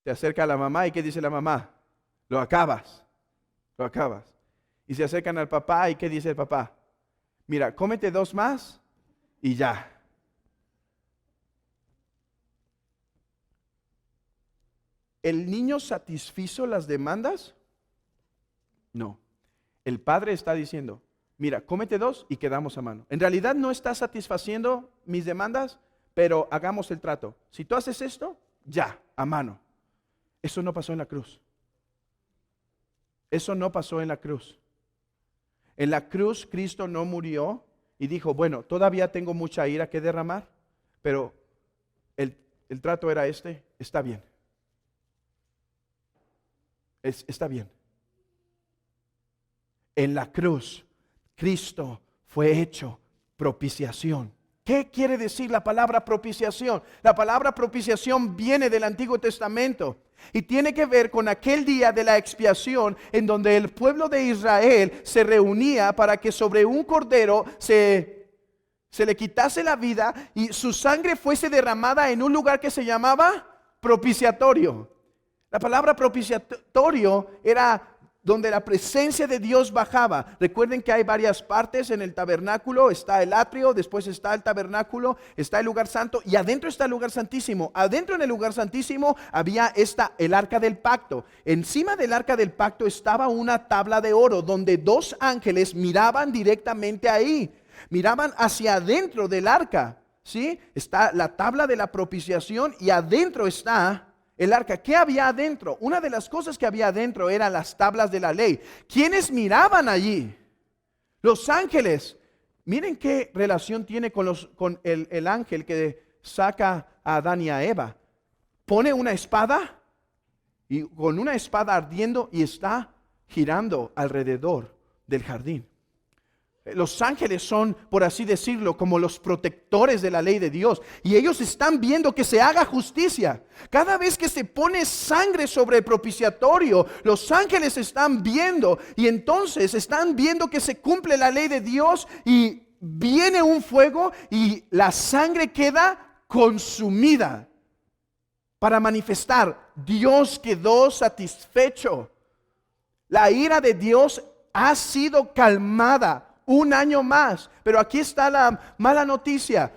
[SPEAKER 1] se acerca a la mamá y ¿qué dice la mamá? Lo acabas. Y se acercan al papá y ¿qué dice el papá? Mira, cómete 2 más y ya. ¿El niño satisfizo las demandas? No. El padre está diciendo, mira, cómete 2 y quedamos a mano. En realidad no está satisfaciendo mis demandas, pero hagamos el trato. Si tú haces esto, ya, a mano. Eso no pasó en la cruz. Eso no pasó en la cruz. En la cruz Cristo no murió y dijo, bueno, todavía tengo mucha ira que derramar, pero el trato era está bien. Está bien. En la cruz Cristo fue hecho propiciación. ¿Qué quiere decir la palabra propiciación? La palabra propiciación viene del Antiguo Testamento y tiene que ver con aquel día de la expiación en donde el pueblo de Israel se reunía para que sobre un cordero se le quitase la vida y su sangre fuese derramada en un lugar que se llamaba propiciatorio. La palabra propiciatorio era donde la presencia de Dios bajaba. Recuerden que hay varias partes en el tabernáculo. Está el atrio, después está el tabernáculo, está el lugar santo y adentro está el lugar santísimo. Adentro en el lugar santísimo había el arca del pacto. Encima del arca del pacto estaba una tabla de oro donde 2 ángeles miraban directamente ahí. Miraban hacia adentro del arca, ¿sí? Está la tabla de la propiciación y adentro está el arca. ¿Qué había adentro? Una de las cosas que había adentro eran las tablas de la ley. ¿Quiénes miraban allí? Los ángeles. Miren qué relación tiene con el ángel que saca a Adán y a Eva. Pone una espada y con una espada ardiendo y está girando alrededor del jardín. Los ángeles son, por así decirlo, como los protectores de la ley de Dios. Y ellos están viendo que se haga justicia. Cada vez que se pone sangre sobre el propiciatorio, los ángeles están viendo. Y entonces están viendo que se cumple la ley de Dios. Y viene un fuego y la sangre queda consumida. Para manifestar, Dios quedó satisfecho. La ira de Dios ha sido calmada. Un año más, pero aquí está la mala noticia.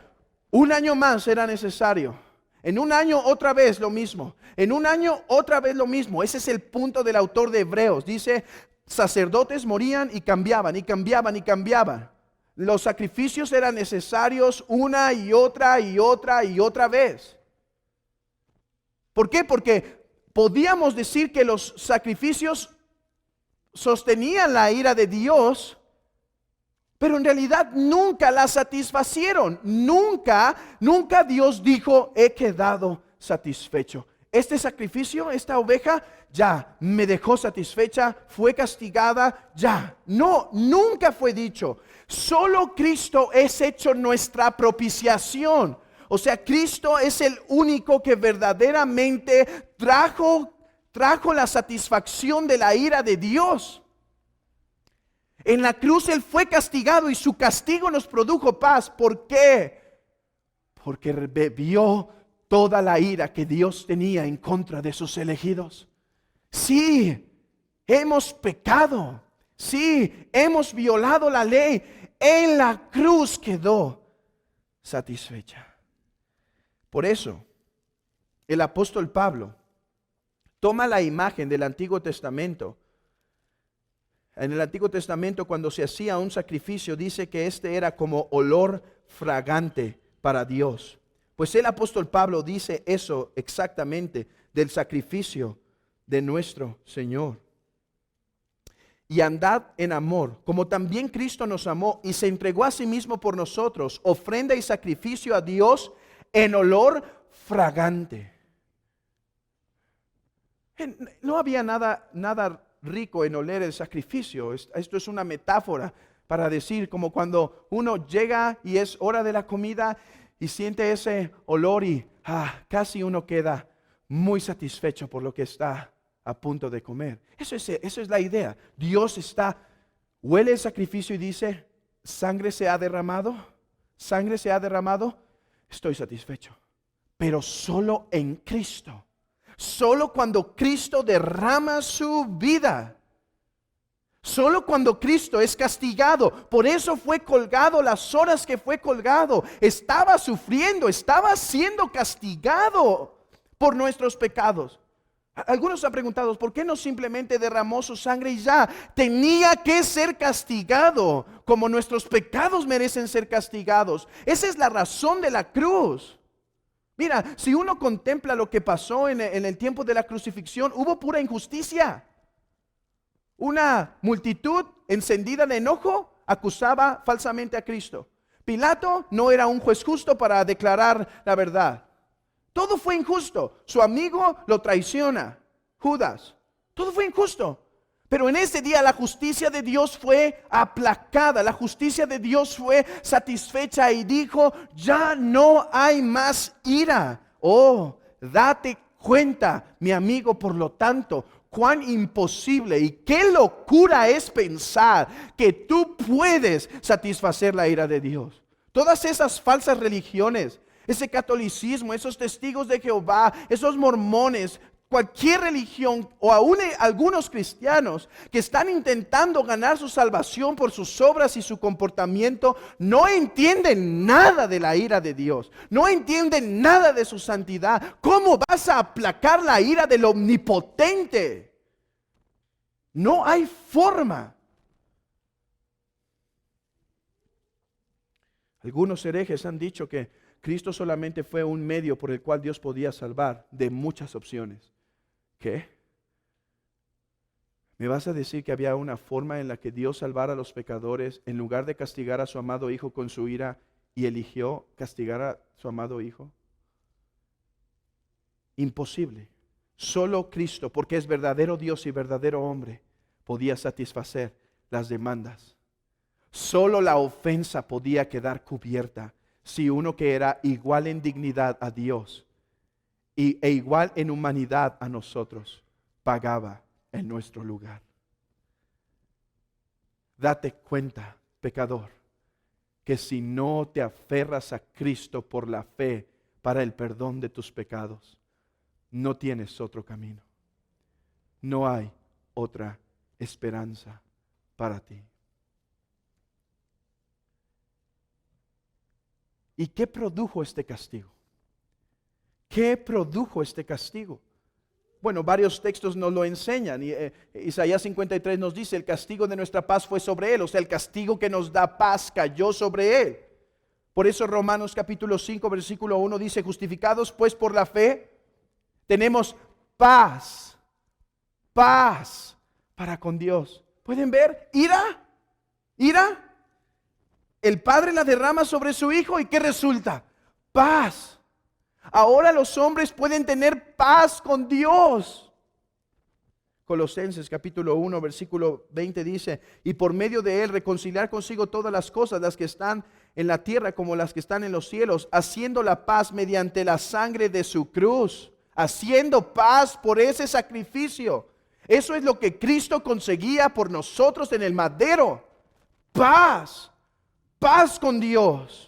[SPEAKER 1] Un año más era necesario. En un año otra vez lo mismo. En un año otra vez lo mismo. Ese es el punto del autor de Hebreos. Dice, sacerdotes morían y cambiaban y cambiaban y cambiaban. Los sacrificios eran necesarios una y otra y otra y otra vez. ¿Por qué? Porque podíamos decir que los sacrificios sostenían la ira de Dios, pero en realidad nunca la satisfacieron. Nunca Dios dijo, he quedado satisfecho. Este sacrificio, esta oveja, ya me dejó satisfecha, fue castigada, ya. No, nunca fue dicho. Solo Cristo es hecho nuestra propiciación. O sea, Cristo es el único que verdaderamente trajo la satisfacción de la ira de Dios. En la cruz Él fue castigado y su castigo nos produjo paz. ¿Por qué? Porque bebió toda la ira que Dios tenía en contra de sus elegidos. Sí, hemos pecado. Sí, hemos violado la ley. En la cruz quedó satisfecha. Por eso, el apóstol Pablo toma la imagen del Antiguo Testamento. En el Antiguo Testamento, cuando se hacía un sacrificio, dice que este era como olor fragante para Dios. Pues el apóstol Pablo dice eso exactamente del sacrificio de nuestro Señor. Y andad en amor, como también Cristo nos amó y se entregó a sí mismo por nosotros, ofrenda y sacrificio a Dios en olor fragante. No había nada rico en oler el sacrificio. Esto es una metáfora para decir como cuando uno llega y es hora de la comida y siente ese olor y casi uno queda muy satisfecho por lo que está a punto de comer. Eso es la idea. Dios huele el sacrificio y dice, sangre se ha derramado, estoy satisfecho. Pero solo en Cristo. Solo cuando Cristo derrama su vida. Solo cuando Cristo es castigado. Por eso fue colgado las horas que fue colgado. Estaba sufriendo, estaba siendo castigado por nuestros pecados. Algunos han preguntado, ¿por qué no simplemente derramó su sangre y ya? Tenía que ser castigado, como nuestros pecados merecen ser castigados. Esa es la razón de la cruz. Mira, si uno contempla lo que pasó en el tiempo de la crucifixión, hubo pura injusticia. Una multitud encendida de enojo acusaba falsamente a Cristo. Pilato no era un juez justo para declarar la verdad. Todo fue injusto. Su amigo lo traiciona, Judas. Todo fue injusto. Pero en ese día la justicia de Dios fue aplacada, la justicia de Dios fue satisfecha y dijo, ya no hay más ira. Oh, date cuenta, mi amigo, por lo tanto, cuán imposible y qué locura es pensar que tú puedes satisfacer la ira de Dios. Todas esas falsas religiones, ese catolicismo, esos testigos de Jehová, esos mormones, cualquier religión o aún algunos cristianos que están intentando ganar su salvación por sus obras y su comportamiento, no entienden nada de la ira de Dios, no entienden nada de su santidad. ¿Cómo vas a aplacar la ira del omnipotente? No hay forma. Algunos herejes han dicho que Cristo solamente fue un medio por el cual Dios podía salvar de muchas opciones. ¿Qué? ¿Me vas a decir que había una forma en la que Dios salvara a los pecadores en lugar de castigar a su amado Hijo con su ira y eligió castigar a su amado Hijo? Imposible. Solo Cristo, porque es verdadero Dios y verdadero hombre, podía satisfacer las demandas. Solo la ofensa podía quedar cubierta si uno que era igual en dignidad a Dios e igual en humanidad a nosotros pagaba en nuestro lugar. Date cuenta, pecador, que si no te aferras a Cristo por la fe para el perdón de tus pecados, no tienes otro camino. No hay otra esperanza para ti. ¿Y qué produjo este castigo? ¿Qué produjo este castigo? Bueno, varios textos nos lo enseñan. Isaías 53 nos dice, el castigo de nuestra paz fue sobre él. O sea, el castigo que nos da paz cayó sobre él. Por eso Romanos capítulo 5, versículo 1 dice, justificados pues por la fe, tenemos paz. Paz para con Dios. ¿Pueden ver? Ira. Ira. El Padre la derrama sobre su Hijo y ¿qué resulta? Paz. Ahora los hombres pueden tener paz con Dios. Colosenses capítulo 1 versículo 20 dice, y por medio de él reconciliar consigo todas las cosas, las que están en la tierra como las que están en los cielos, haciendo la paz mediante la sangre de su cruz, haciendo paz por ese sacrificio. Eso es lo que Cristo conseguía por nosotros en el madero. Paz, paz con Dios.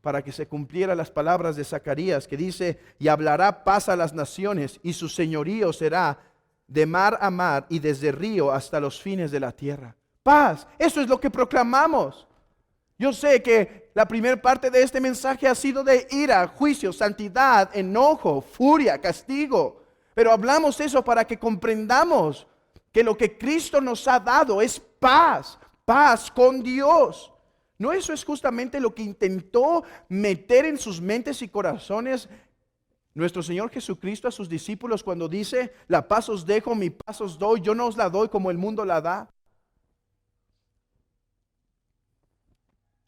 [SPEAKER 1] Para que se cumplieran las palabras de Zacarías que dice, y hablará paz a las naciones, y su señorío será de mar a mar y desde río hasta los fines de la tierra. Paz, eso es lo que proclamamos. Yo sé que la primera parte de este mensaje ha sido de ira, juicio, santidad, enojo, furia, castigo. Pero hablamos eso para que comprendamos que lo que Cristo nos ha dado es paz, paz con Dios. ¿No eso es justamente lo que intentó meter en sus mentes y corazones nuestro Señor Jesucristo a sus discípulos cuando dice, la paz os dejo, mi paz os doy, yo no os la doy como el mundo la da?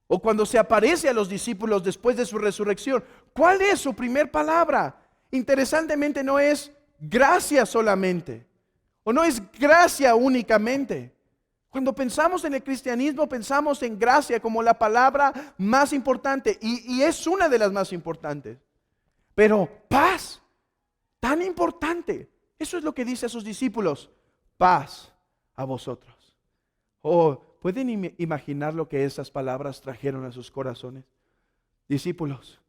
[SPEAKER 1] O cuando se aparece a los discípulos después de su resurrección, ¿cuál es su primer palabra? Interesantemente no es gracia solamente, o no es gracia únicamente. Cuando pensamos en el cristianismo, pensamos en gracia como la palabra más importante, y es una de las más importantes. Pero paz, tan importante. Eso es lo que dice a sus discípulos, paz a vosotros. Oh, ¿pueden imaginar lo que esas palabras trajeron a sus corazones? Discípulos,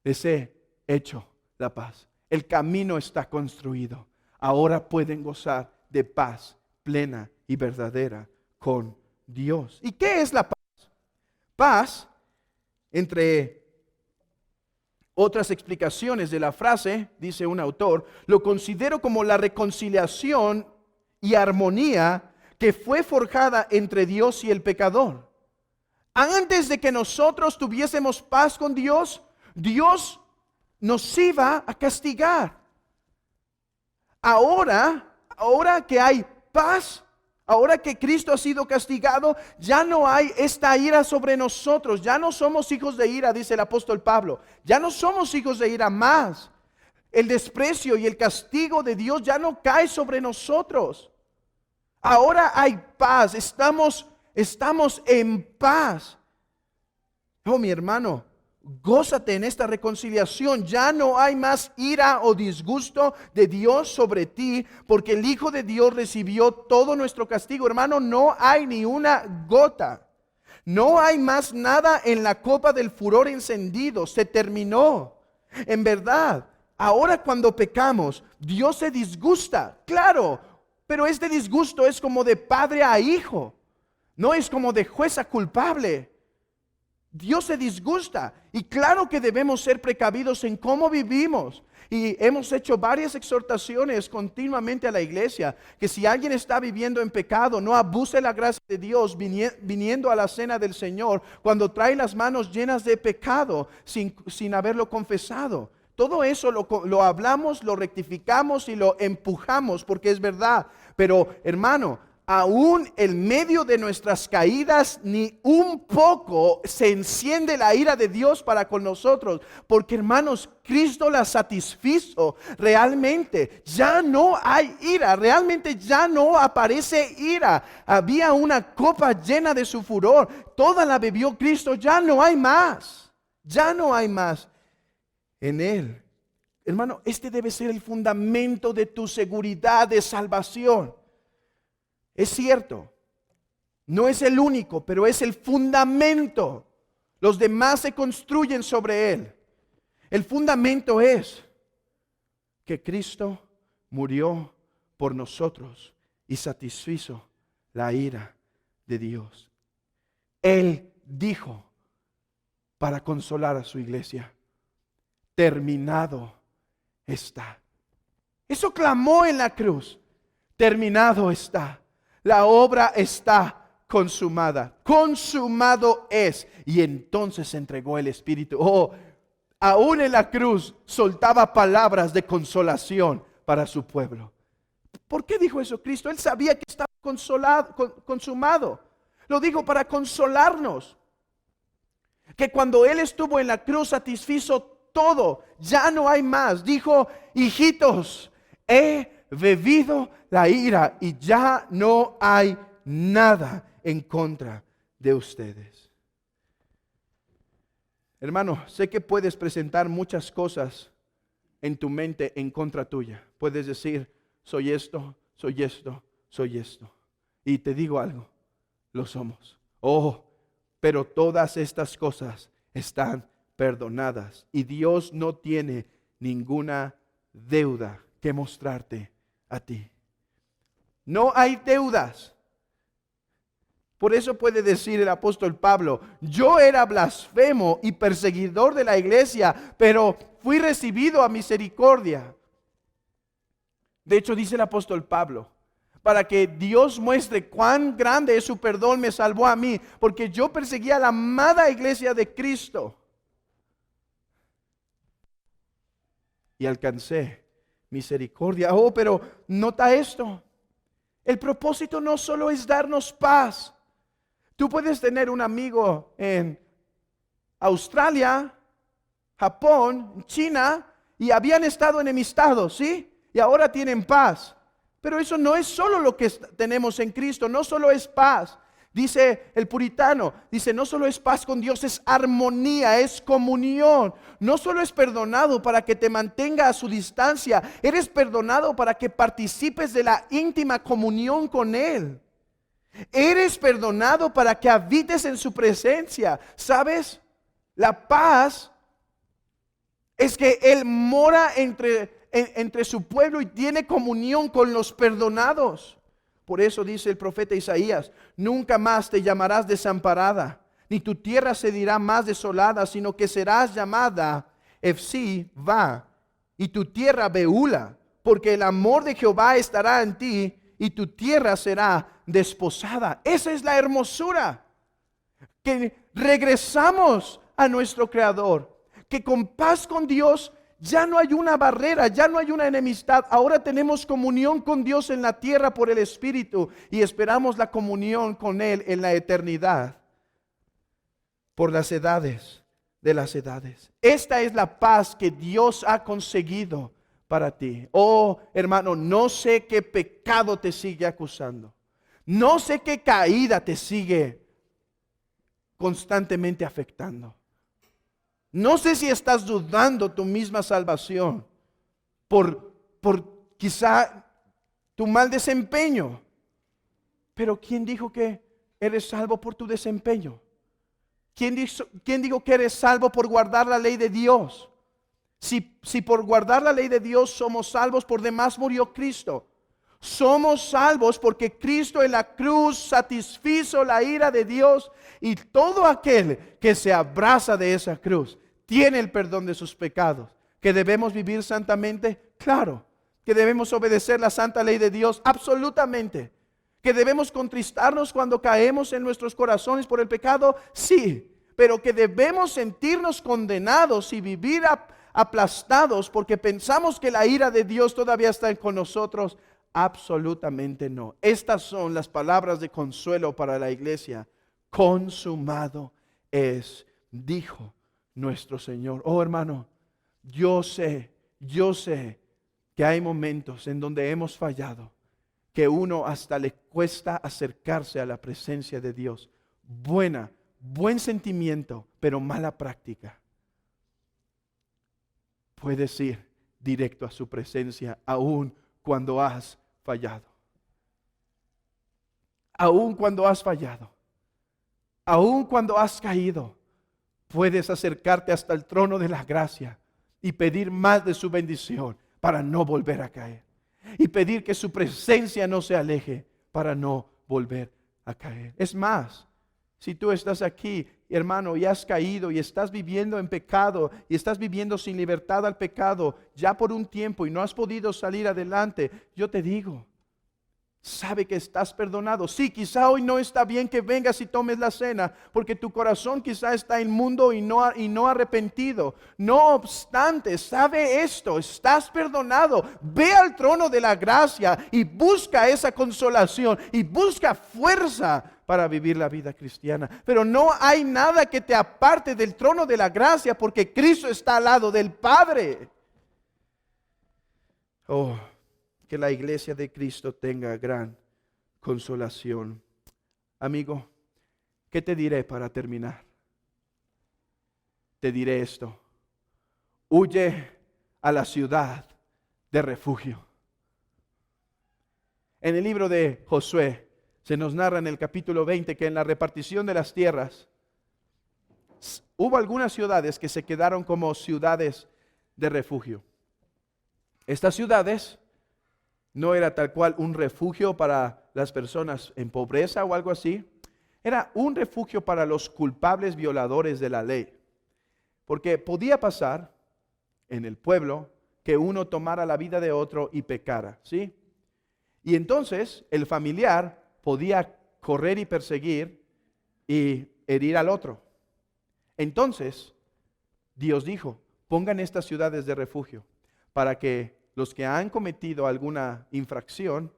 [SPEAKER 1] les he hecho la paz. El camino está construido. Ahora pueden gozar de paz plena y verdadera con Dios. ¿Y qué es la paz? Paz, entre otras explicaciones de la frase, dice un autor, lo considero como la reconciliación y armonía que fue forjada entre Dios y el pecador. Antes de que nosotros tuviésemos paz con Dios, Dios nos iba a castigar. Ahora que hay paz, ahora que Cristo ha sido castigado, ya no hay esta ira sobre nosotros. Ya no somos hijos de ira, dice el apóstol Pablo. Ya no somos hijos de ira más. El desprecio y el castigo de Dios ya no cae sobre nosotros. Ahora hay paz. Estamos en paz. Oh, mi hermano, gózate en esta reconciliación. Ya no hay más ira o disgusto de Dios sobre ti, porque el Hijo de Dios recibió todo nuestro castigo. Hermano, no hay ni una gota. No hay más nada en la copa del furor encendido. Se terminó. En verdad, ahora cuando pecamos, Dios se disgusta. Claro, pero este disgusto es como de padre a hijo. No es como de juez a culpable. Dios se disgusta, y claro que debemos ser precavidos en cómo vivimos. Y hemos hecho varias exhortaciones continuamente a la iglesia, que si alguien está viviendo en pecado, no abuse la gracia de Dios viniendo a la cena del Señor cuando trae las manos llenas de pecado sin haberlo confesado. Todo eso lo hablamos, lo rectificamos y lo empujamos porque es verdad. Pero hermano, aún en medio de nuestras caídas, ni un poco se enciende la ira de Dios para con nosotros. Porque, hermanos, Cristo la satisfizo. Realmente ya no hay ira. Realmente ya no aparece ira. Había una copa llena de su furor. Toda la bebió Cristo. Ya no hay más. Ya no hay más en Él. Hermano, este debe ser el fundamento de tu seguridad de salvación. Es cierto, no es el único, pero es el fundamento. Los demás se construyen sobre él. El fundamento es que Cristo murió por nosotros y satisfizo la ira de Dios. Él dijo para consolar a su iglesia: terminado está. Eso clamó en la cruz. Terminado está. La obra está consumada. Consumado es. Y entonces entregó el Espíritu. Oh, aún en la cruz soltaba palabras de consolación para su pueblo. ¿Por qué dijo eso Cristo? Él sabía que estaba consumado. Lo dijo para consolarnos. Que cuando Él estuvo en la cruz satisfizo todo. Ya no hay más. Dijo: hijitos, he bebido la ira y ya no hay nada en contra de ustedes. Hermano, sé que puedes presentar muchas cosas en tu mente en contra tuya. Puedes decir: soy esto, soy esto, soy esto. Y te digo algo, lo somos. Oh, pero todas estas cosas están perdonadas y Dios no tiene ninguna deuda que mostrarte a ti. No hay deudas. Por eso puede decir el apóstol Pablo: yo era blasfemo y perseguidor de la iglesia, pero fui recibido a misericordia. De hecho, dice el apóstol Pablo: para que Dios muestre cuán grande es su perdón, me salvó a mí, porque yo perseguía a la amada iglesia de Cristo y alcancé misericordia. Oh, pero nota esto: el propósito no solo es darnos paz. Tú puedes tener un amigo en Australia, Japón, China, y habían estado enemistados, ¿sí? Y ahora tienen paz. Pero eso no es solo lo que tenemos en Cristo, no solo es paz. Dice el puritano, dice: no solo es paz con Dios, es armonía, es comunión. No solo es perdonado para que te mantenga a su distancia, eres perdonado para que participes de la íntima comunión con Él. Eres perdonado para que habites en su presencia. ¿Sabes? La paz es que Él mora entre su pueblo y tiene comunión con los perdonados. Por eso dice el profeta Isaías: nunca más te llamarás desamparada, ni tu tierra se dirá más desolada, sino que serás llamada Efsi-va, y tu tierra Beula, porque el amor de Jehová estará en ti, y tu tierra será desposada. Esa es la hermosura, que regresamos a nuestro Creador, que con paz con Dios ya no hay una barrera, ya no hay una enemistad. Ahora tenemos comunión con Dios en la tierra por el Espíritu y esperamos la comunión con Él en la eternidad por las edades de las edades. Esta es la paz que Dios ha conseguido para ti. Oh, hermano, no sé qué pecado te sigue acusando. No sé qué caída te sigue constantemente afectando. No sé si estás dudando tu misma salvación por quizá tu mal desempeño. Pero ¿quién dijo que eres salvo por tu desempeño? ¿Quién dijo que eres salvo por guardar la ley de Dios? Si por guardar la ley de Dios somos salvos, por demás murió Cristo. Somos salvos porque Cristo en la cruz satisfizo la ira de Dios, y todo aquel que se abraza de esa cruz tiene el perdón de sus pecados. ¿Que debemos vivir santamente? Claro. ¿Que debemos obedecer la santa ley de Dios? Absolutamente. ¿Que debemos contristarnos cuando caemos en nuestros corazones por el pecado? Sí. Pero que debemos sentirnos condenados y vivir aplastados porque pensamos que la ira de Dios todavía está con nosotros. Absolutamente no. Estas son las palabras de consuelo para la iglesia. Consumado es, dijo nuestro Señor. Oh hermano, yo sé que hay momentos en donde hemos fallado, que uno hasta le cuesta acercarse a la presencia de Dios. Buen sentimiento, pero mala práctica. Puedes ir directo a su presencia aun cuando has fallado. Aun cuando has fallado. Aun cuando has caído. Puedes acercarte hasta el trono de la gracia y pedir más de su bendición para no volver a caer. Y pedir que su presencia no se aleje para no volver a caer. Es más, si tú estás aquí, hermano, y has caído y estás viviendo en pecado y estás viviendo sin libertad al pecado ya por un tiempo y no has podido salir adelante, yo te digo, sabe que estás perdonado. Sí, quizá hoy no está bien que vengas y tomes la cena, porque tu corazón quizá está inmundo y no arrepentido. No obstante, sabe esto, estás perdonado. Ve al trono de la gracia y busca esa consolación y busca fuerza para vivir la vida cristiana. Pero no hay nada que te aparte del trono de la gracia, porque Cristo está al lado del Padre. Oh, que la iglesia de Cristo tenga gran consolación. Amigo, ¿qué te diré para terminar? Te diré esto: huye a la ciudad de refugio. En el libro de Josué se nos narra en el capítulo 20 que en la repartición de las tierras hubo algunas ciudades que se quedaron como ciudades de refugio. Estas ciudades no era tal cual un refugio para las personas en pobreza o algo así. Era un refugio para los culpables violadores de la ley. Porque podía pasar en el pueblo que uno tomara la vida de otro y pecara, ¿sí? Y entonces el familiar podía correr y perseguir y herir al otro. Entonces Dios dijo: pongan estas ciudades de refugio para que los que han cometido alguna infracción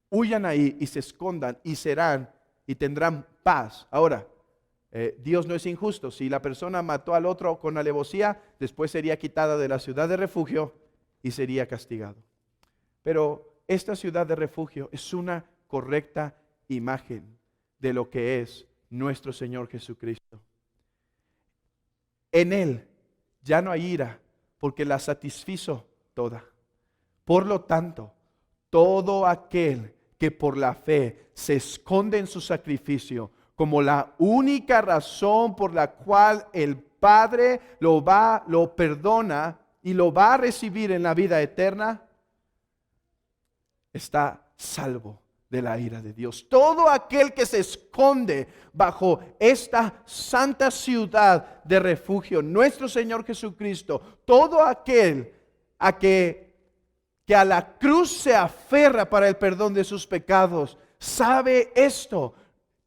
[SPEAKER 1] huyan ahí y se escondan y tendrán paz. Ahora, Dios no es injusto. Si la persona mató al otro con alevosía, después sería quitada de la ciudad de refugio y sería castigado. Pero esta ciudad de refugio es una correcta imagen de lo que es nuestro Señor Jesucristo. En Él ya no hay ira, porque la satisfizo toda. Por lo tanto, todo aquel que por la fe se esconde en su sacrificio como la única razón por la cual el Padre lo perdona y lo va a recibir en la vida eterna, está salvo de la ira de Dios. Todo aquel que se esconde bajo esta santa ciudad de refugio, nuestro Señor Jesucristo, todo aquel que a la cruz se aferra para el perdón de sus pecados, sabe esto: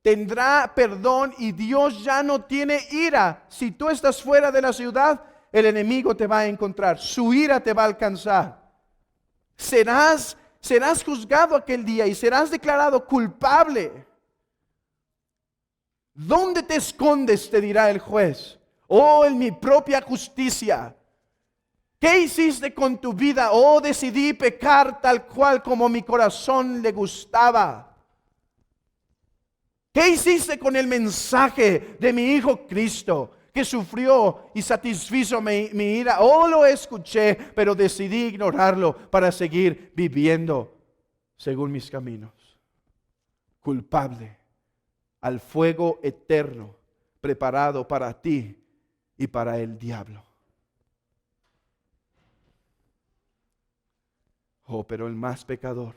[SPEAKER 1] tendrá perdón y Dios ya no tiene ira. Si tú estás fuera de la ciudad, el enemigo te va a encontrar, su ira te va a alcanzar. Serás juzgado aquel día y serás declarado culpable. ¿Dónde te escondes?, te dirá el juez. Oh, en mi propia justicia. ¿Qué hiciste con tu vida? Oh, decidí pecar tal cual como mi corazón le gustaba. ¿Qué hiciste con el mensaje de mi Hijo Cristo, que sufrió y satisfizo mi ira? Oh, lo escuché, pero decidí ignorarlo para seguir viviendo según mis caminos. Culpable al fuego eterno preparado para ti y para el diablo. Oh, pero el más pecador,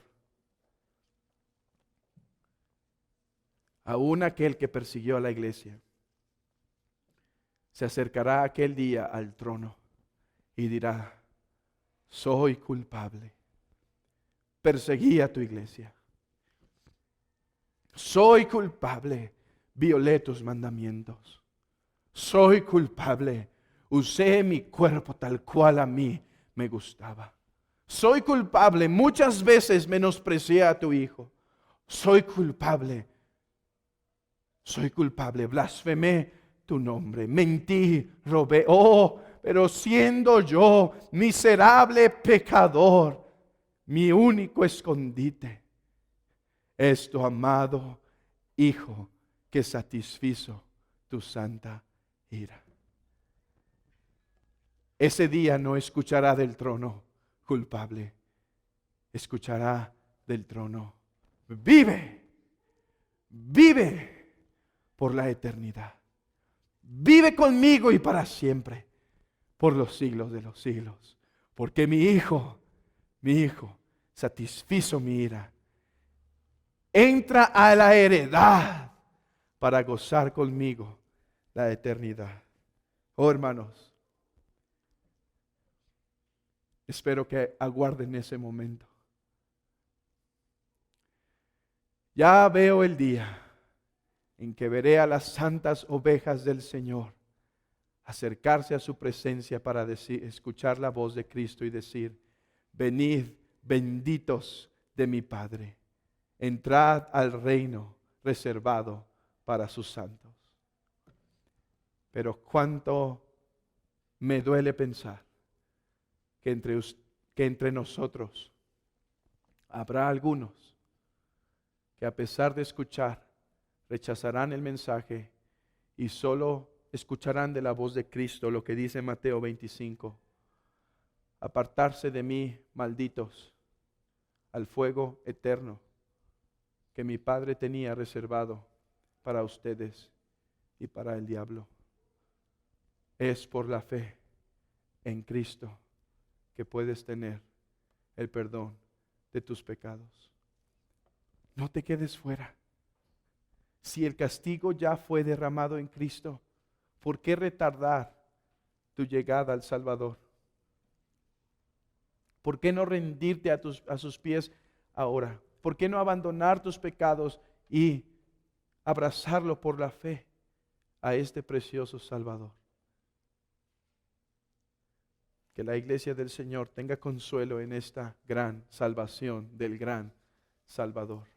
[SPEAKER 1] aún aquel que persiguió a la iglesia, se acercará aquel día al trono y dirá: soy culpable, perseguí a tu iglesia, soy culpable, violé tus mandamientos, soy culpable, usé mi cuerpo tal cual a mí me gustaba, Soy culpable. Muchas veces menosprecié a tu hijo. Soy culpable. Soy culpable. Blasfemé tu nombre. Mentí, robé. Oh, pero siendo yo miserable pecador, mi único escondite es tu amado Hijo que satisfizo tu santa ira. Ese día no escuchará del trono culpable, escuchará del trono vive, vive por la eternidad. Vive conmigo y para siempre, por los siglos de los siglos. Porque mi hijo satisfizo mi ira. Entra a la heredad para gozar conmigo la eternidad. Oh, hermanos, espero que aguarden ese momento. Ya veo el día en que veré a las santas ovejas del Señor acercarse a su presencia para escuchar la voz de Cristo y decir: venid, benditos de mi Padre, entrad al reino reservado para sus santos. Pero cuánto me duele pensar que entre nosotros habrá algunos que, a pesar de escuchar, rechazarán el mensaje y solo escucharán de la voz de Cristo lo que dice Mateo 25: apartarse de mí, malditos, al fuego eterno que mi Padre tenía reservado para ustedes y para el diablo. Es por la fe en Cristo que puedes tener el perdón de tus pecados. No te quedes fuera. Si el castigo ya fue derramado en Cristo, ¿por qué retardar tu llegada al Salvador? ¿Por qué no rendirte a sus pies ahora? ¿Por qué no abandonar tus pecados y abrazarlo por la fe a este precioso Salvador? Que la iglesia del Señor tenga consuelo en esta gran salvación del gran Salvador.